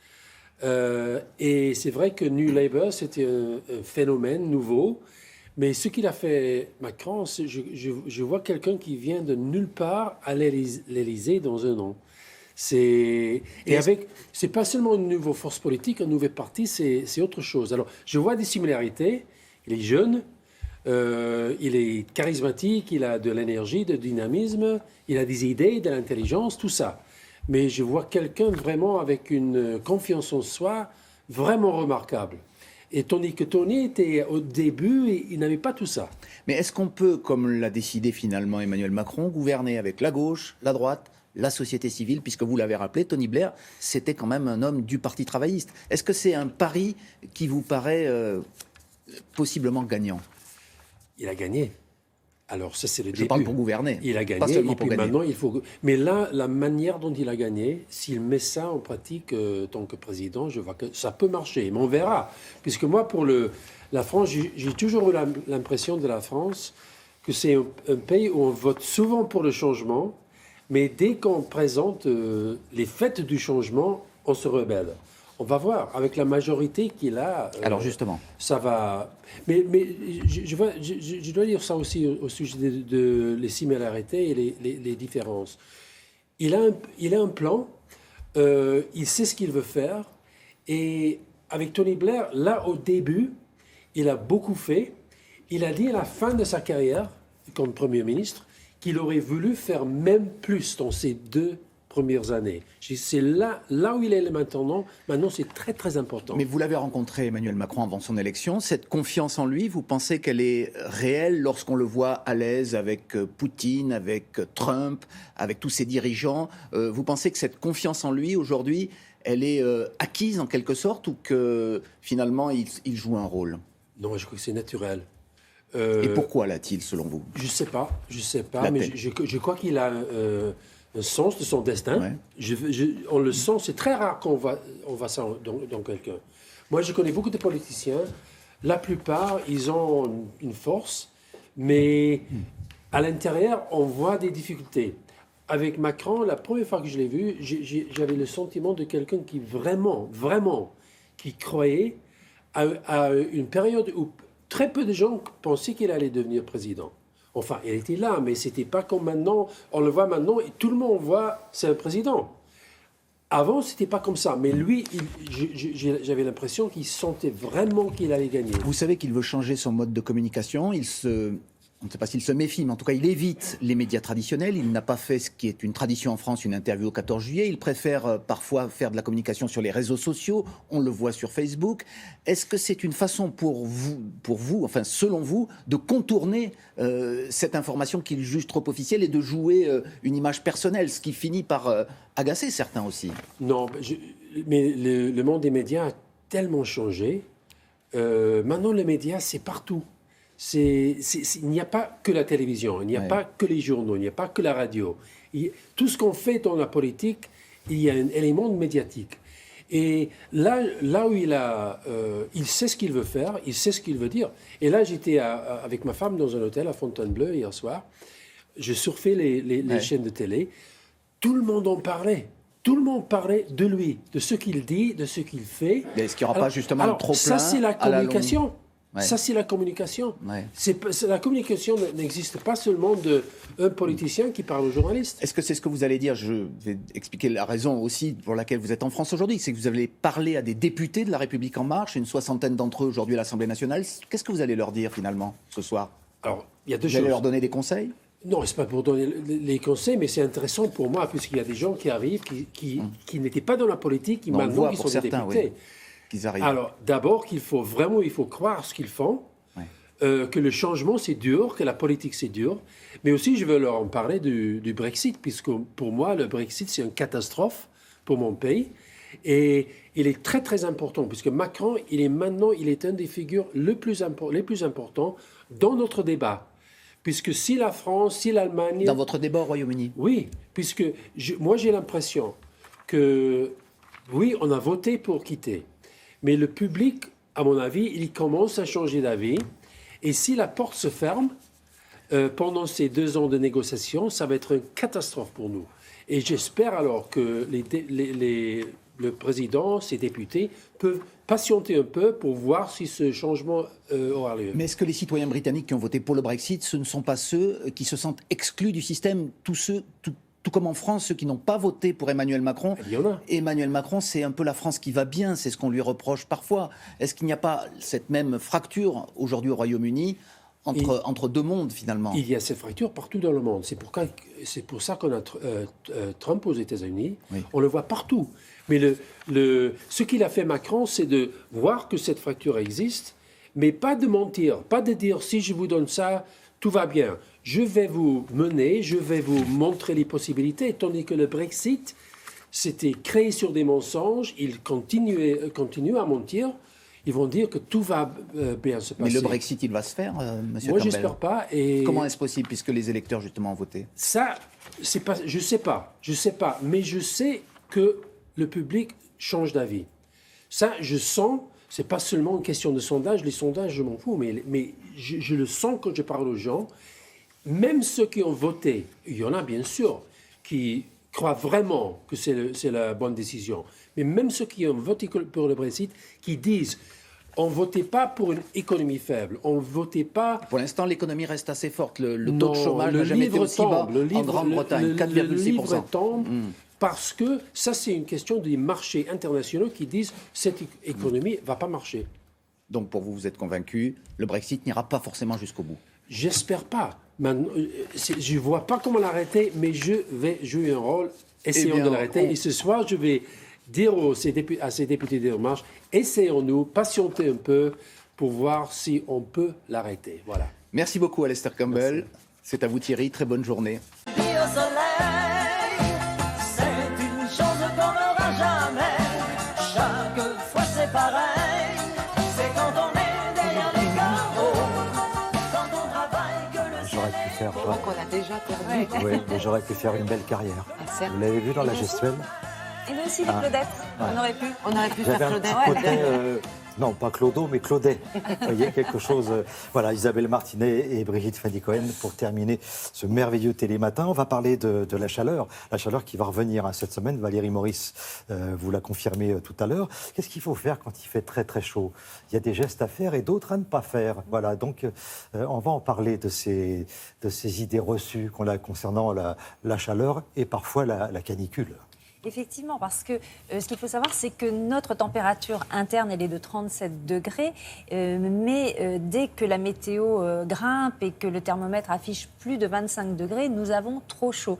et c'est vrai que New Labour, c'était un phénomène nouveau, mais ce qu'il a fait, Macron, je vois quelqu'un qui vient de nulle part à l'Élysée dans un an. C'est pas seulement une nouvelle force politique, un nouveau parti, c'est autre chose. Alors, je vois des similarités. Il est jeune, il est charismatique, il a de l'énergie, de dynamisme, il a des idées, de l'intelligence, tout ça. Mais je vois quelqu'un vraiment avec une confiance en soi vraiment remarquable. Et tandis que Tony était au début, il n'avait pas tout ça. Mais est-ce qu'on peut, comme l'a décidé finalement Emmanuel Macron, gouverner avec la gauche, la droite, la société civile, puisque vous l'avez rappelé, Tony Blair, c'était quand même un homme du Parti travailliste. Est-ce que c'est un pari qui vous paraît possiblement gagnant? Il a gagné. Alors ça, c'est le début. Je parle pour gouverner. Il a gagné, pas seulement et puis maintenant, il faut... Mais là, la manière dont il a gagné, s'il met ça en pratique tant que président, je vois que ça peut marcher. Mais on verra. Puisque moi, pour la France, j'ai toujours eu l'impression de la France que c'est un pays où on vote souvent pour le changement, mais dès qu'on présente les faits du changement, on se rebelle. On va voir, avec la majorité qu'il a... Alors justement. Ça va... Mais je dois dire ça aussi au sujet de les similarités et les différences. Il a un plan, il sait ce qu'il veut faire, et avec Tony Blair, là, au début, il a beaucoup fait. Il a dit à la fin de sa carrière, comme Premier ministre, qu'il aurait voulu faire même plus dans ces 2 premières années. C'est là où il est maintenant. Maintenant, c'est très, très important. Mais vous l'avez rencontré, Emmanuel Macron, avant son élection. Cette confiance en lui, vous pensez qu'elle est réelle lorsqu'on le voit à l'aise avec Poutine, avec Trump, avec tous ces dirigeants? Vous pensez que cette confiance en lui, aujourd'hui, elle est acquise en quelque sorte, ou que finalement, il joue un rôle? Non, je crois que c'est naturel. Et pourquoi l'a-t-il, selon vous? Je sais pas, mais je crois qu'il a un sens de son destin. Ouais. On le sent, c'est très rare qu'on voit ça dans quelqu'un. Moi, je connais beaucoup de politiciens. La plupart, ils ont une force, mais à l'intérieur, on voit des difficultés. Avec Macron, la première fois que je l'ai vu, j'avais le sentiment de quelqu'un qui vraiment, qui croyait à une période où très peu de gens pensaient qu'il allait devenir président. Enfin, il était là, mais c'était pas comme maintenant. On le voit maintenant et tout le monde voit c'est un président. Avant, c'était pas comme ça. Mais lui, j'avais l'impression qu'il sentait vraiment qu'il allait gagner. Vous savez qu'il veut changer son mode de communication. on ne sait pas s'il se méfie, mais en tout cas, il évite les médias traditionnels. Il n'a pas fait ce qui est une tradition en France, une interview au 14 juillet. Il préfère parfois faire de la communication sur les réseaux sociaux. On le voit sur Facebook. Est-ce que c'est une façon pour vous, enfin, selon vous, de contourner cette information qu'il juge trop officielle et de jouer une image personnelle, ce qui finit par agacer certains aussi? Non, mais le monde des médias a tellement changé. Maintenant, les médias, c'est partout. Il n'y a pas que la télévision, il n'y a pas que les journaux, il n'y a pas que la radio. Tout ce qu'on fait dans la politique, il y a un élément médiatique. Et là où il sait ce qu'il veut faire, il sait ce qu'il veut dire. Et là, j'étais avec ma femme dans un hôtel à Fontainebleau hier soir. Je surfais les chaînes de télé. Tout le monde en parlait. Tout le monde parlait de lui, de ce qu'il dit, de ce qu'il fait. Mais est-ce qu'il n'y aura pas justement un trop-plein? Ça, c'est la communication. Ça, c'est la communication. Ouais. La communication n'existe pas seulement d'un politicien qui parle aux journalistes. Est-ce que c'est ce que vous allez dire? Je vais expliquer la raison aussi pour laquelle vous êtes en France aujourd'hui. C'est que vous allez parler à des députés de La République En Marche, une 60aine d'entre eux aujourd'hui à l'Assemblée nationale. Qu'est-ce que vous allez leur dire finalement ce soir? Alors, il y a deux choses. choses. Vous allez leur donner des conseils? Non, ce n'est pas pour donner les conseils, mais c'est intéressant pour moi, puisqu'il y a des gens qui arrivent, qui n'étaient pas dans la politique, qui maintenant qui sont des députés. Qu'ils arrivent. Alors, d'abord, il faut croire ce qu'ils font, que le changement, c'est dur, que la politique, c'est dur. Mais aussi, je veux leur en parler du Brexit, puisque pour moi, le Brexit, c'est une catastrophe pour mon pays. Et il est très, très important, puisque Macron, il est une des figures les plus importantes dans notre débat. Puisque si la France, si l'Allemagne... Dans votre débat au Royaume-Uni? Oui, puisque moi, j'ai l'impression que, oui, on a voté pour quitter. Mais le public, à mon avis, il commence à changer d'avis. Et si la porte se ferme, pendant ces 2 ans de négociations, ça va être une catastrophe pour nous. Et j'espère alors que le président, ses députés, peuvent patienter un peu pour voir si ce changement aura lieu. Mais est-ce que les citoyens britanniques qui ont voté pour le Brexit, ce ne sont pas ceux qui se sentent exclus du système, tout comme en France, ceux qui n'ont pas voté pour Emmanuel Macron? Il y en a. Emmanuel Macron, c'est un peu la France qui va bien, c'est ce qu'on lui reproche parfois. Est-ce qu'il n'y a pas cette même fracture aujourd'hui au Royaume-Uni entre deux mondes finalement? Il y a cette fracture partout dans le monde. C'est pour ça qu'on a Trump aux États-Unis. Oui. On le voit partout. Mais ce qu'il a fait Macron, c'est de voir que cette fracture existe, mais pas de mentir, pas de dire si je vous donne ça, tout va bien. Je vais vous mener, je vais vous montrer les possibilités, tandis que le Brexit, c'était créé sur des mensonges, ils continuent à mentir. Ils vont dire que tout va bien se passer. Mais le Brexit, il va se faire, monsieur Moi, Campbell? j'espère pas. Et comment est-ce possible, puisque les électeurs, justement, ont voté? Ça, je sais pas. Mais je sais que le public change d'avis. Ça, je sens, c'est pas seulement une question de sondage. Les sondages, je m'en fous, mais je le sens quand je parle aux gens. Même ceux qui ont voté, il y en a bien sûr, qui croient vraiment que c'est la bonne décision. Mais même ceux qui ont voté pour le Brexit, qui disent on ne votait pas pour une économie faible, on ne votait pas... Pour l'instant, l'économie reste assez forte. Le taux de chômage n'a jamais été aussi bas en Grande-Bretagne, 4,6%. Le livre tombe parce que ça, c'est une question des marchés internationaux qui disent cette économie ne va pas marcher. Donc pour vous, vous êtes convaincu, le Brexit n'ira pas forcément jusqu'au bout? J'espère pas. Maintenant, je ne vois pas comment l'arrêter, mais je vais jouer un rôle, essayons de l'arrêter. Et ce soir, je vais dire à ces députés de Marche, essayons-nous, patienter un peu pour voir si on peut l'arrêter. Voilà. Merci beaucoup, Alastair Campbell. C'est à vous, Thierry. Très bonne journée. Vie au soleil, c'est une chose qu'on n'aura jamais. Chaque fois c'est pareil, c'est quand on est derrière les carreaux, quand on travaille que le J'aurais pu faire... Je crois qu'on a déjà perdu. Oui, mais j'aurais pu faire une belle carrière. Vous l'avez vu dans la gestuelle? Et nous aussi, les Claudettes. Ouais. On aurait pu faire Claudette. Côté, non, pas Clodo, mais Claudet. Vous voyez, quelque chose... voilà, Isabelle Martinet et Brigitte Fanny-Cohen pour terminer ce merveilleux télématin. On va parler de la chaleur qui va revenir cette semaine. Valérie Maurice vous l'a confirmé tout à l'heure. Qu'est-ce qu'il faut faire quand il fait très très chaud? Il y a des gestes à faire et d'autres à ne pas faire. Voilà, donc on va en parler de ces idées reçues qu'on a concernant la chaleur et parfois la canicule. Effectivement, parce que ce qu'il faut savoir, c'est que notre température interne, elle est de 37 degrés, mais dès que la météo grimpe et que le thermomètre affiche plus de 25 degrés, nous avons trop chaud.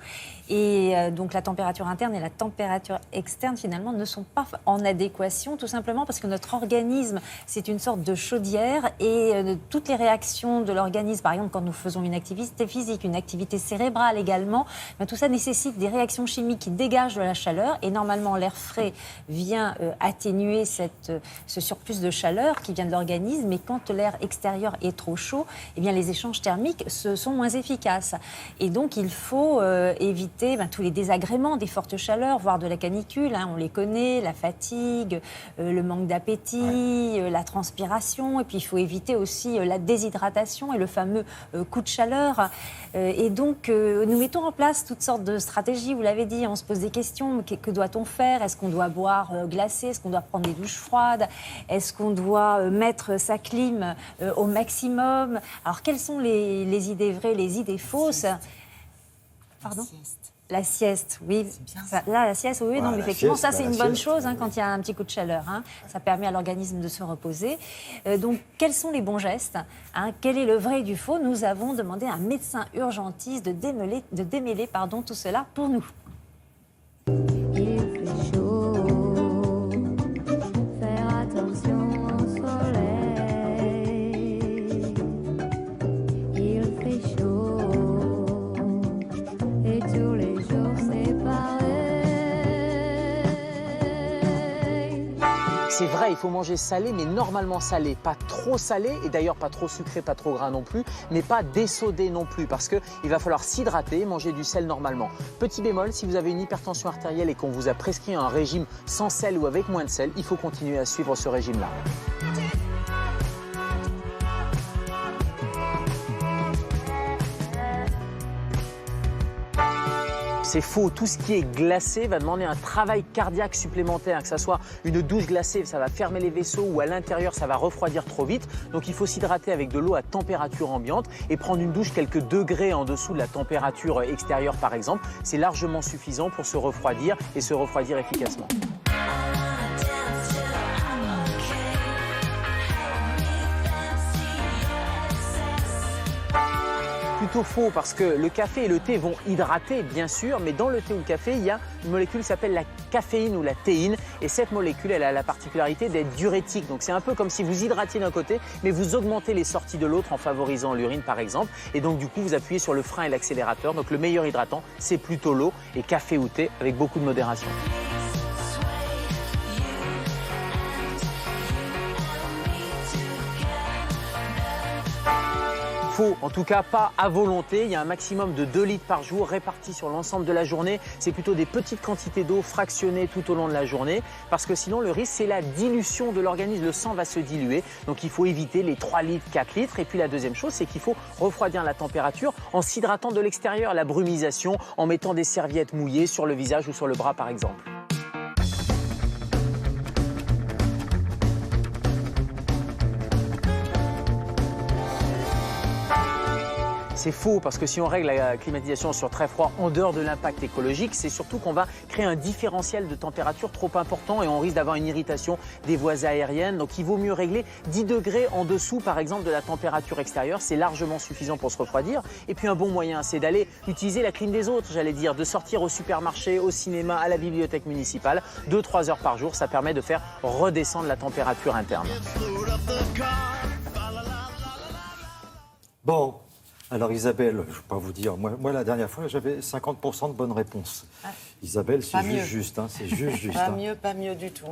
Et donc la température interne et la température externe, finalement, ne sont pas en adéquation, tout simplement parce que notre organisme, c'est une sorte de chaudière et toutes les réactions de l'organisme, par exemple, quand nous faisons une activité physique, une activité cérébrale également, tout ça nécessite des réactions chimiques qui dégagent de la chaleur. Et normalement, l'air frais vient atténuer ce surplus de chaleur qui vient de l'organisme. Et quand l'air extérieur est trop chaud, eh bien, les échanges thermiques sont moins efficaces. Et donc, il faut éviter tous les désagréments des fortes chaleurs, voire de la canicule. On les connaît, la fatigue, le manque d'appétit, la transpiration. Et puis, il faut éviter aussi la déshydratation et le fameux coup de chaleur. Et donc, nous mettons en place toutes sortes de stratégies. Vous l'avez dit, on se pose des questions. Que doit-on faire? Est-ce qu'on doit boire glacé? Est-ce qu'on doit prendre des douches froides? Est-ce qu'on doit mettre sa clim au maximum? Alors, quelles sont les idées vraies, les idées fausses? Pardon? La sieste, oui. Là, la sieste, oui, non, mais effectivement, ça, c'est une bonne chose quand il y a un petit coup de chaleur. Ça permet à l'organisme de se reposer. Donc, quels sont les bons gestes? Quel est le vrai et du faux? Nous avons demandé à un médecin urgentiste de démêler tout cela pour nous. Il fait chaud, faire attention au soleil. Il fait chaud, et tous les jours c'est pareil. C'est vrai, il faut manger salé, mais normalement salé, pas trop salé, et d'ailleurs pas trop sucré, pas trop gras non plus, mais pas désodé non plus, parce qu'il va falloir s'hydrater, manger du sel normalement. Petit bémol, si vous avez une hypertension artérielle et qu'on vous a prescrit un régime sans sel ou avec moins de sel, il faut continuer à suivre ce régime-là. C'est faux, tout ce qui est glacé va demander un travail cardiaque supplémentaire, que ce soit une douche glacée, ça va fermer les vaisseaux, ou à l'intérieur, ça va refroidir trop vite. Donc il faut s'hydrater avec de l'eau à température ambiante et prendre une douche quelques degrés en dessous de la température extérieure par exemple. C'est largement suffisant pour se refroidir et se refroidir efficacement. Plutôt faux, parce que le café et le thé vont hydrater, bien sûr, mais dans le thé ou le café, il y a une molécule qui s'appelle la caféine ou la théine, et cette molécule, elle a la particularité d'être diurétique. Donc c'est un peu comme si vous hydratiez d'un côté, mais vous augmentez les sorties de l'autre en favorisant l'urine, par exemple, et donc du coup, vous appuyez sur le frein et l'accélérateur. Donc le meilleur hydratant, c'est plutôt l'eau, et café ou thé avec beaucoup de modération. En tout cas pas à volonté, il y a un maximum de 2 litres par jour répartis sur l'ensemble de la journée. C'est plutôt des petites quantités d'eau fractionnées tout au long de la journée, parce que sinon le risque c'est la dilution de l'organisme, le sang va se diluer, donc il faut éviter les 3 litres, 4 litres. Et puis la deuxième chose, c'est qu'il faut refroidir la température en s'hydratant de l'extérieur, la brumisation, en mettant des serviettes mouillées sur le visage ou sur le bras par exemple. C'est faux, parce que si on règle la climatisation sur très froid en dehors de l'impact écologique, c'est surtout qu'on va créer un différentiel de température trop important et on risque d'avoir une irritation des voies aériennes. Donc il vaut mieux régler 10 degrés en dessous par exemple de la température extérieure, c'est largement suffisant pour se refroidir. Et puis un bon moyen, c'est d'aller utiliser la clim des autres, j'allais dire, de sortir au supermarché, au cinéma, à la bibliothèque municipale, 2-3 heures par jour, ça permet de faire redescendre la température interne. Bon. Alors Isabelle, je ne vais pas vous dire, moi la dernière fois j'avais 50% de bonnes réponses. Isabelle, c'est juste, c'est juste. Pas mieux du tout.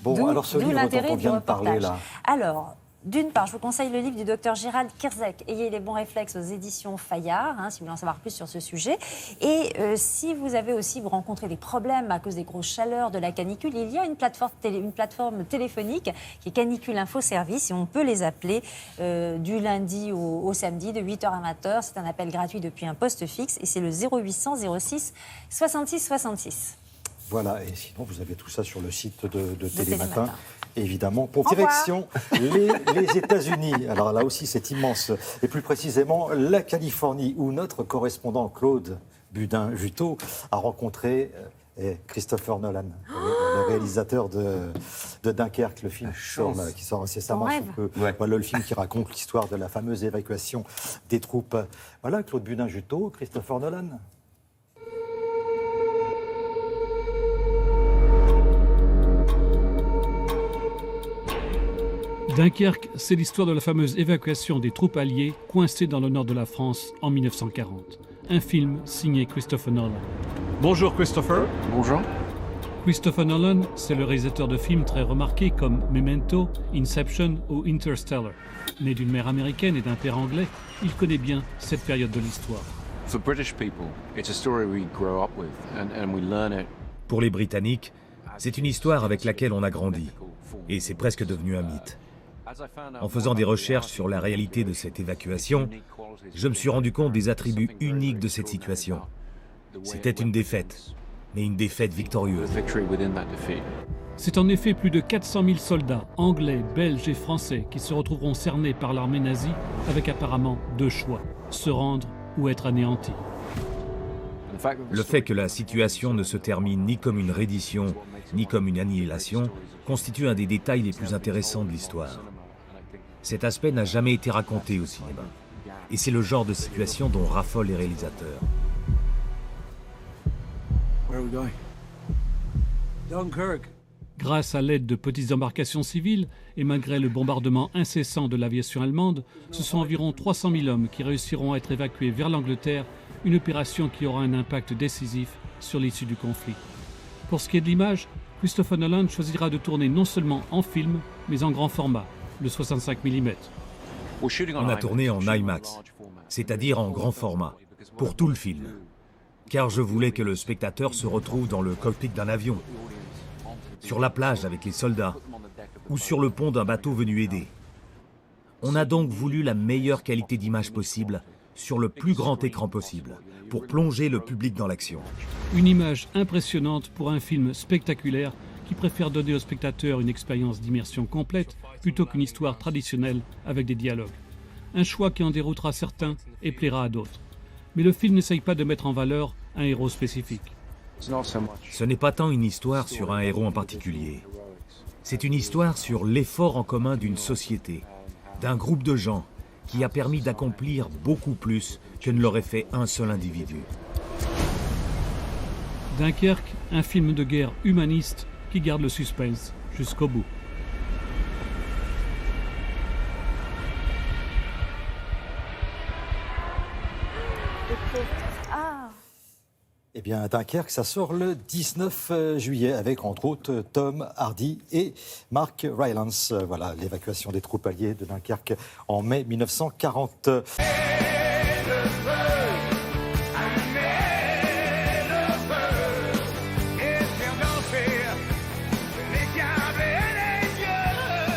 Bon, alors ce livre dont on vient de parler là. Alors, d'une part, je vous conseille le livre du docteur Gérald Kierzek, Ayez les bons réflexes aux éditions Fayard, si vous voulez en savoir plus sur ce sujet. Et si vous avez aussi, vous rencontrez des problèmes à cause des grosses chaleurs, de la canicule, il y a une plateforme téléphonique qui est Canicule Info Service et on peut les appeler du lundi au samedi de 8h à 20h. C'est un appel gratuit depuis un poste fixe et c'est le 0800 06 66 66. Voilà, et sinon vous avez tout ça sur le site de Télématin. Évidemment, pour direction les États-Unis. Alors là aussi, c'est immense. Et plus précisément, la Californie, où notre correspondant Claude Budin-Juteau a rencontré Et Christopher Nolan, le réalisateur de Dunkerque, le film qui sort incessamment sous peu. Voilà le film qui raconte l'histoire de la fameuse évacuation des troupes. Voilà, Claude Budin-Juteau, Christopher Nolan. Dunkerque, c'est l'histoire de la fameuse évacuation des troupes alliées coincées dans le nord de la France en 1940. Un film signé Christopher Nolan. Bonjour Christopher. Bonjour. Christopher Nolan, c'est le réalisateur de films très remarqués comme Memento, Inception ou Interstellar. Né d'une mère américaine et d'un père anglais, il connaît bien cette période de l'histoire. Pour les Britanniques, c'est une histoire avec laquelle on a grandi. Et c'est presque devenu un mythe. En faisant des recherches sur la réalité de cette évacuation, je me suis rendu compte des attributs uniques de cette situation. C'était une défaite, mais une défaite victorieuse. C'est en effet plus de 400 000 soldats, anglais, belges et français, qui se retrouveront cernés par l'armée nazie avec apparemment 2 choix, se rendre ou être anéantis. Le fait que la situation ne se termine ni comme une reddition, ni comme une annihilation, constitue un des détails les plus intéressants de l'histoire. Cet aspect n'a jamais été raconté au cinéma. Et c'est le genre de situation dont raffolent les réalisateurs. Dunkirk. Grâce à l'aide de petites embarcations civiles et malgré le bombardement incessant de l'aviation allemande, ce sont environ 300 000 hommes qui réussiront à être évacués vers l'Angleterre, une opération qui aura un impact décisif sur l'issue du conflit. Pour ce qui est de l'image, Christopher Nolan choisira de tourner non seulement en film, mais en grand format, le 65 mm. On a tourné en IMAX, c'est-à-dire en grand format, pour tout le film. Car je voulais que le spectateur se retrouve dans le cockpit d'un avion, sur la plage avec les soldats, ou sur le pont d'un bateau venu aider. On a donc voulu la meilleure qualité d'image possible, sur le plus grand écran possible, pour plonger le public dans l'action. Une image impressionnante pour un film spectaculaire qui préfère donner au spectateur une expérience d'immersion complète plutôt qu'une histoire traditionnelle avec des dialogues. Un choix qui en déroutera certains et plaira à d'autres. Mais le film n'essaye pas de mettre en valeur un héros spécifique. Ce n'est pas tant une histoire sur un héros en particulier. C'est une histoire sur l'effort en commun d'une société, d'un groupe de gens, qui a permis d'accomplir beaucoup plus que ne l'aurait fait un seul individu. Dunkerque, un film de guerre humaniste qui garde le suspense jusqu'au bout. Eh bien, Dunkerque, ça sort le 19 juillet avec, entre autres, Tom Hardy et Mark Rylance. Voilà, l'évacuation des troupes alliées de Dunkerque en mai 1940.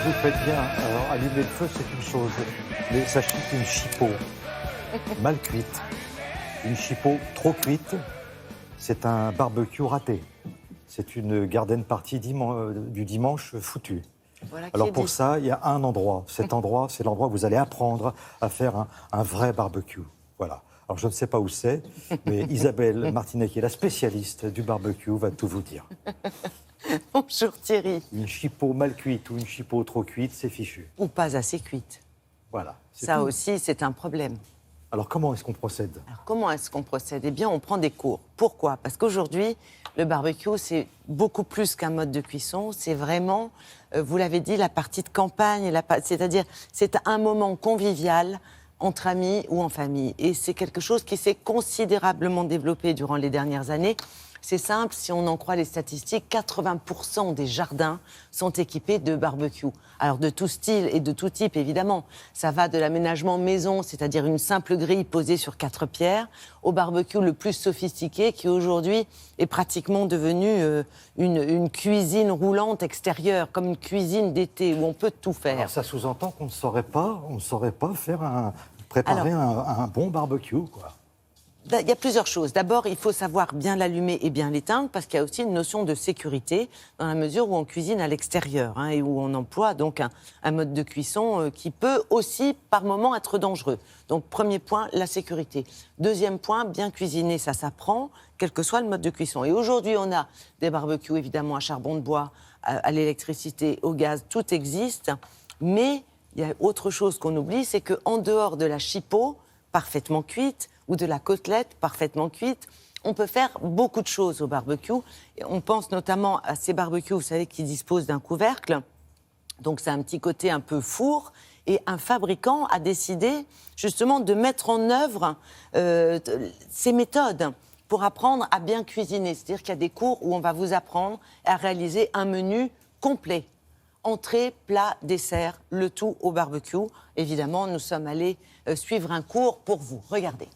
Vous faites bien. Alors, allumer le feu, c'est une chose. Mais sachez qu'une chipot mal cuite, une chipot trop cuite, c'est un barbecue raté. C'est une garden party du dimanche foutue. Voilà. Alors pour ça, il y a un endroit. Cet endroit, c'est l'endroit où vous allez apprendre à faire un vrai barbecue. Voilà. Alors je ne sais pas où c'est, mais Isabelle Martinet, qui est la spécialiste du barbecue, va tout vous dire. Bonjour Thierry. Une chipot mal cuite ou une chipot trop cuite, c'est fichu. Ou pas assez cuite. Voilà. Ça tout. aussi, c'est un problème. Alors comment est-ce qu'on procède? Eh bien, on prend des cours. Pourquoi? Parce qu'aujourd'hui, le barbecue, c'est beaucoup plus qu'un mode de cuisson. C'est vraiment, vous l'avez dit, la partie de campagne. C'est-à-dire, c'est un moment convivial entre amis ou en famille. Et c'est quelque chose qui s'est considérablement développé durant les dernières années. C'est simple, si on en croit les statistiques, 80% des jardins sont équipés de barbecue. Alors de tout style et de tout type, évidemment. Ça va de l'aménagement maison, c'est-à-dire une simple grille posée sur 4 pierres, au barbecue le plus sophistiqué qui aujourd'hui est pratiquement devenu une cuisine roulante extérieure, comme une cuisine d'été où on peut tout faire. Alors ça sous-entend qu'on ne saurait pas faire préparer un bon barbecue, quoi. Il y a plusieurs choses. D'abord, il faut savoir bien l'allumer et bien l'éteindre parce qu'il y a aussi une notion de sécurité dans la mesure où on cuisine à l'extérieur et où on emploie donc un mode de cuisson qui peut aussi par moments être dangereux. Donc premier point, la sécurité. Deuxième point, bien cuisiner, ça s'apprend, quel que soit le mode de cuisson. Et aujourd'hui, on a des barbecues évidemment à charbon de bois, à l'électricité, au gaz, tout existe. Mais il y a autre chose qu'on oublie, c'est qu'en dehors de la chipot parfaitement cuite, ou de la côtelette parfaitement cuite, on peut faire beaucoup de choses au barbecue. Et on pense notamment à ces barbecues, vous savez, qui disposent d'un couvercle. Donc c'est un petit côté un peu four. Et un fabricant a décidé justement de mettre en œuvre ces méthodes pour apprendre à bien cuisiner. C'est-à-dire qu'il y a des cours où on va vous apprendre à réaliser un menu complet. Entrée, plat, dessert, le tout au barbecue. Évidemment, nous sommes allés suivre un cours pour vous. Regardez.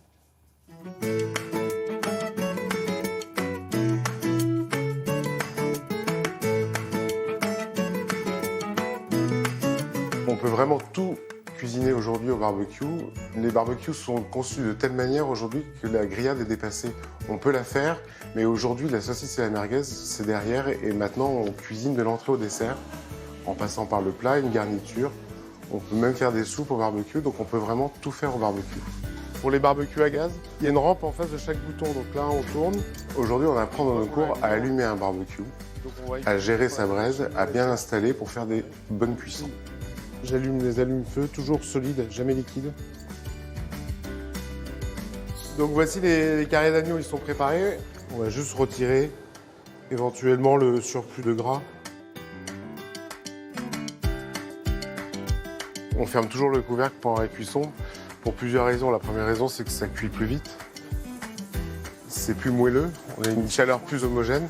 On peut vraiment tout cuisiner aujourd'hui au barbecue. Les barbecues sont conçus de telle manière aujourd'hui que la grillade est dépassée. On peut la faire, mais aujourd'hui la saucisse et la merguez c'est derrière et maintenant on cuisine de l'entrée au dessert en passant par le plat, une garniture. On peut même faire des soupes au barbecue, donc on peut vraiment tout faire au barbecue. Pour les barbecues à gaz, il y a une rampe en face de chaque bouton, donc là on tourne. Aujourd'hui on apprend dans nos cours à allumer un barbecue, à gérer sa braise, à bien l'installer pour faire des bonnes cuissons. J'allume les allumes-feu, toujours solides, jamais liquides. Donc voici les carrés d'agneau, ils sont préparés. On va juste retirer éventuellement le surplus de gras. On ferme toujours le couvercle pendant la cuisson pour plusieurs raisons. La première raison, c'est que ça cuit plus vite. C'est plus moelleux, on a une chaleur plus homogène.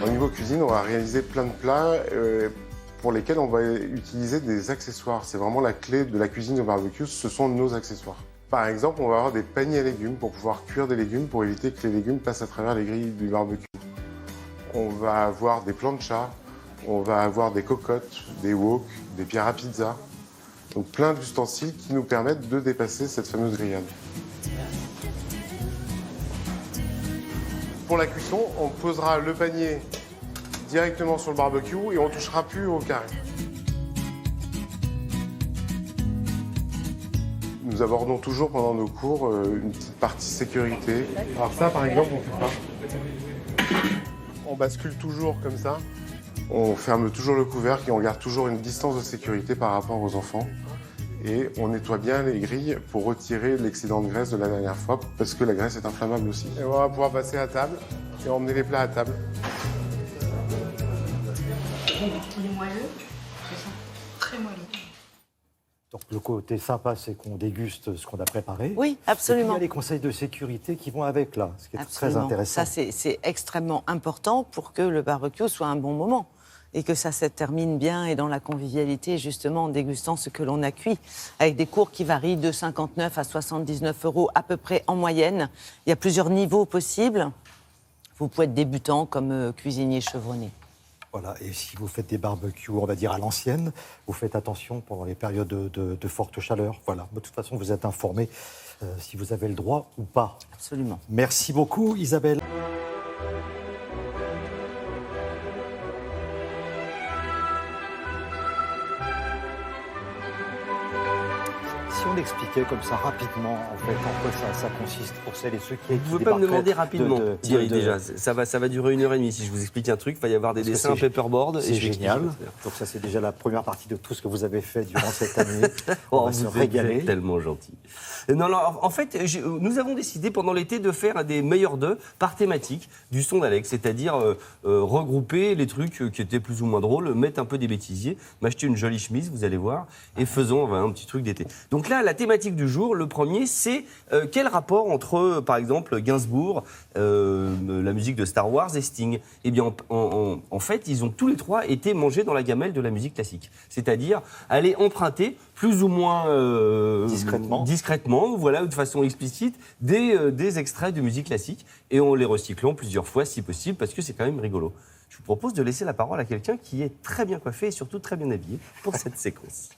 Au niveau cuisine, on va réaliser plein de plats pour lesquels on va utiliser des accessoires. C'est vraiment la clé de la cuisine au barbecue, ce sont nos accessoires. Par exemple, on va avoir des paniers à légumes pour pouvoir cuire des légumes pour éviter que les légumes passent à travers les grilles du barbecue. On va avoir des planchas, on va avoir des cocottes, des wok, des pierres à pizza. Donc plein d'ustensiles qui nous permettent de dépasser cette fameuse grillade. Pour la cuisson, on posera le panier directement sur le barbecue et on ne touchera plus au carré. Nous abordons toujours pendant nos cours une petite partie sécurité. Alors ça, par exemple, on fait pas. On bascule toujours comme ça. On ferme toujours le couvercle et on garde toujours une distance de sécurité par rapport aux enfants. Et on nettoie bien les grilles pour retirer l'excédent de graisse de la dernière fois parce que la graisse est inflammable aussi. Et on va pouvoir passer à table et emmener les plats à table. Il est moelleux, c'est ça, très moelleux. Donc le côté sympa, c'est qu'on déguste ce qu'on a préparé. Oui, absolument. Et puis, il y a les conseils de sécurité qui vont avec là, ce qui est très intéressant. Ça, c'est extrêmement important pour que le barbecue soit un bon moment et que ça se termine bien et dans la convivialité, justement, en dégustant ce que l'on a cuit, avec des cours qui varient de 59 à 79 € à peu près en moyenne. Il y a plusieurs niveaux possibles. Vous pouvez être débutant comme cuisinier chevronné. Voilà, et si vous faites des barbecues, on va dire à l'ancienne, vous faites attention pendant les périodes de forte chaleur. Voilà, de toute façon, vous êtes informé si vous avez le droit ou pas. Absolument. Merci beaucoup, Isabelle. Si on expliquait comme ça rapidement, en fait, en quoi ça consiste pour celles et ceux qui Vous ne pouvez pas me demander rapidement, Thierry, déjà. Ça va durer 1h30 si je vous explique un truc. Il va y avoir des dessins paperboard. C'est génial. Donc ça, c'est déjà la première partie de tout ce que vous avez fait durant cette année. On va se régaler. Vous êtes tellement gentil. Non, en fait, nous avons décidé pendant l'été de faire des meilleurs d'eux par thématique du son d'Alex, c'est-à-dire regrouper les trucs qui étaient plus ou moins drôles, mettre un peu des bêtisiers, m'acheter une jolie chemise, vous allez voir, et faisons un petit truc d'été. Donc là, la thématique du jour, le premier, c'est quel rapport entre, par exemple, Gainsbourg, la musique de Star Wars et Sting. Eh bien, en fait, ils ont tous les trois été mangés dans la gamelle de la musique classique. C'est-à-dire aller emprunter plus ou moins discrètement, voilà, ou de façon explicite, des extraits de musique classique et en les recyclant plusieurs fois si possible, parce que c'est quand même rigolo. Je vous propose de laisser la parole à quelqu'un qui est très bien coiffé et surtout très bien habillé pour cette séquence.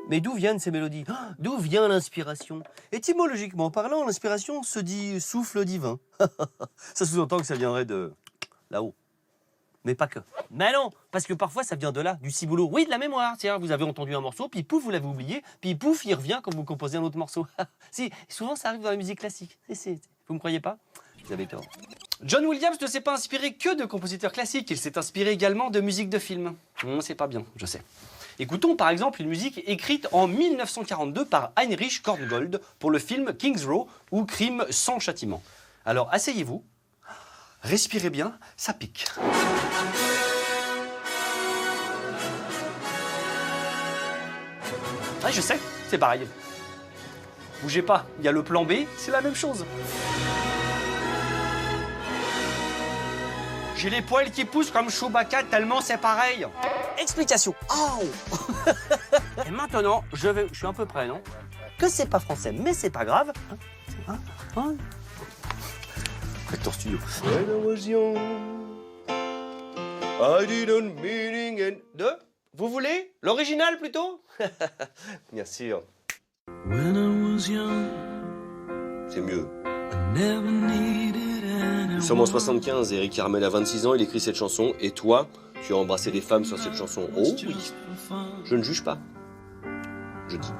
Mais d'où viennent ces mélodies? D'où vient l'inspiration? Étymologiquement parlant, l'inspiration se dit souffle divin. Ça sous-entend que ça viendrait de là-haut. Mais pas que. Mais non, parce que parfois ça vient de là, du ciboulot. Oui, de la mémoire. Tiens, vous avez entendu un morceau, puis pouf, vous l'avez oublié, puis pouf, il revient quand vous composez un autre morceau. Si, souvent ça arrive dans la musique classique. Vous me croyez pas? Vous avez tort. John Williams ne s'est pas inspiré que de compositeurs classiques, il s'est inspiré également de musique de film. C'est pas bien, je sais. Écoutons par exemple une musique écrite en 1942 par Heinrich Korngold pour le film King's Row ou Crime sans châtiment. Alors asseyez-vous, respirez bien, ça pique. Ah, je sais, c'est pareil. Bougez pas, il y a le plan B, c'est la même chose. J'ai les poils qui poussent comme Chewbacca tellement c'est pareil. Explication. Oh. Et maintenant, je suis un peu prêt, non? Que c'est pas français, mais c'est pas grave. Acteur studio. When I was young, I didn't meaning and... Vous voulez l'original plutôt? Bien sûr. C'est mieux. Nous sommes en 75, Eric Carmen a 26 ans, il écrit cette chanson, et toi, tu as embrassé des femmes sur cette chanson. Oh oui, je ne juge pas. Je dis.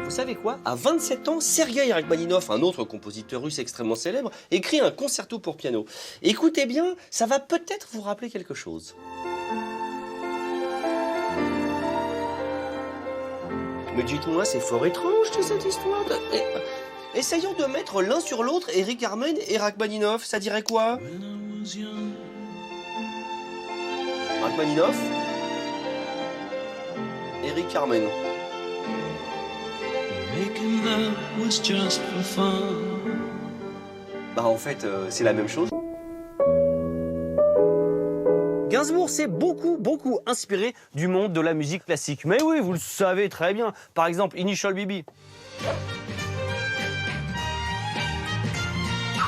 Vous savez quoi? À 27 ans, Sergueï Rachmaninov, un autre compositeur russe extrêmement célèbre, écrit un concerto pour piano. Écoutez bien, ça va peut-être vous rappeler quelque chose. Mais dites-moi, c'est fort étrange toute cette histoire de... Essayons de mettre l'un sur l'autre Eric Carmen et Rachmaninov, ça dirait quoi? Rachmaninov, Eric Carmen. Bah en fait, c'est la même chose. Gainsbourg s'est beaucoup inspiré du monde de la musique classique. Mais oui, vous le savez très bien. Par exemple, Initial BB.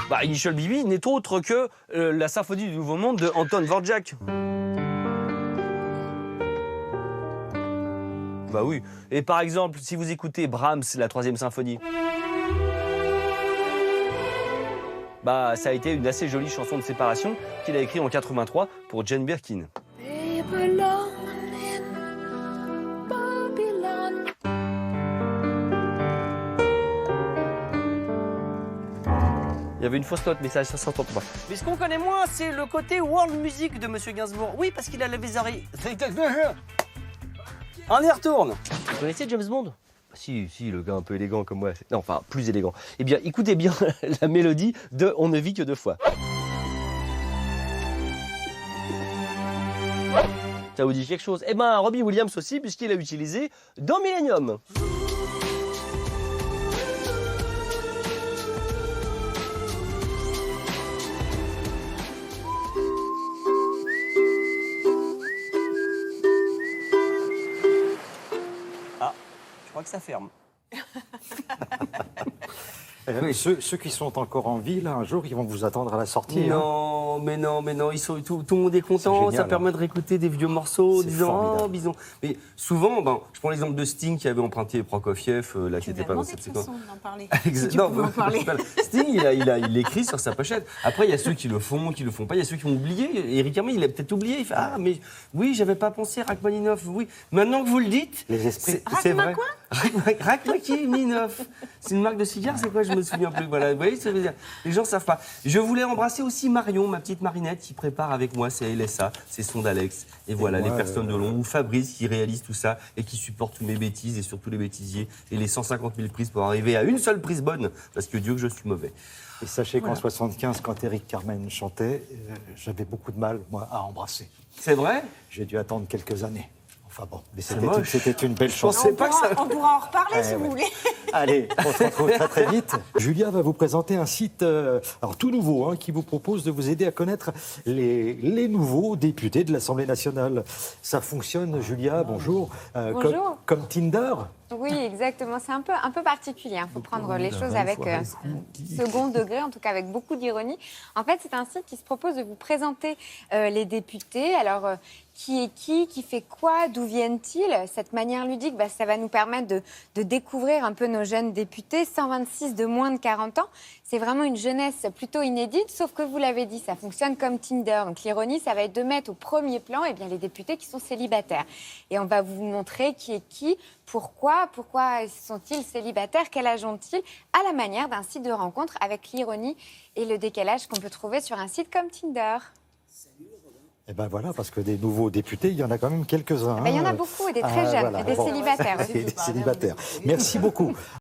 Bah, Initial BB n'est autre que la symphonie du Nouveau Monde de Anton Dvorak. Bah oui. Et par exemple, si vous écoutez Brahms, la 3e symphonie, bah ça a été une assez jolie chanson de séparation qu'il a écrite en 83 pour Jane Birkin. Il y avait une fausse note, mais ça s'entend pas. Mais ce qu'on connaît moins, c'est le côté world music de Monsieur Gainsbourg. Oui, parce qu'il a les oreilles. On y retourne. Vous connaissez James Bond? Si, le gars un peu élégant comme moi. Non, enfin, plus élégant. Eh bien, écoutez bien la mélodie de On ne vit que 2 fois. Ça vous dit quelque chose? Eh ben, Robbie Williams aussi, puisqu'il a utilisé dans Millennium. Je crois que ça ferme. Ceux qui sont encore en ville, un jour, ils vont vous attendre à la sortie. Non, mais non, tout le monde est content. Ça permet de réécouter des vieux morceaux, disant oh, bison. Mais souvent, je prends l'exemple de Sting qui avait emprunté Prokofiev, là, qui n'était pas dans cette séquence. Sting, il l'écrit sur sa pochette. Après, il y a ceux qui le font pas. Il y a ceux qui ont oublié. Eric Carmen, il a peut-être oublié. Il fait ah, mais oui, j'avais pas pensé Rachmaninov. Oui, maintenant que vous le dites, les esprits, c'est vrai. Rachmaninov. C'est une marque de cigare, c'est quoi? Je me souviens plus. Voilà, vous voyez, ça veut dire, les gens savent pas. Je voulais embrasser aussi Marion, ma petite Marinette, qui prépare avec moi, c'est LSA, c'est son d'Alex. Et voilà, les personnes de l'ombre, ou Fabrice qui réalise tout ça et qui supporte toutes mes bêtises et surtout les bêtisiers et les 150 000 prises pour arriver à une seule prise bonne, parce que Dieu que je suis mauvais. Et sachez qu'en 75, quand Eric Carmen chantait, j'avais beaucoup de mal, moi, à embrasser. C'est vrai? J'ai dû attendre quelques années. Enfin bon, mais c'était une belle chanson. On pourra en reparler si vous voulez. Allez, on se retrouve très vite. Julia va vous présenter un site alors tout nouveau qui vous propose de vous aider à connaître les nouveaux députés de l'Assemblée nationale. Ça fonctionne, Julia, bonjour. Bonjour. Comme Tinder. Oui, exactement. C'est un peu particulier. Il faut prendre les choses avec second degré, en tout cas avec beaucoup d'ironie. En fait, c'est un site qui se propose de vous présenter les députés. Alors, qui est qui fait quoi, d'où viennent-ils? Cette manière ludique, ça va nous permettre de découvrir un peu nos jeunes députés. 126 de moins de 40 ans. C'est vraiment une jeunesse plutôt inédite, sauf que vous l'avez dit, ça fonctionne comme Tinder. Donc l'ironie, ça va être de mettre au premier plan les députés qui sont célibataires. Et on va vous montrer qui est qui, pourquoi sont-ils célibataires, quel âge ont-ils, à la manière d'un site de rencontre avec l'ironie et le décalage qu'on peut trouver sur un site comme Tinder. Et ben voilà, parce que des nouveaux députés, il y en a quand même quelques-uns. Il y en a beaucoup, et des très jeunes, et des célibataires aussi. Des célibataires. Merci beaucoup.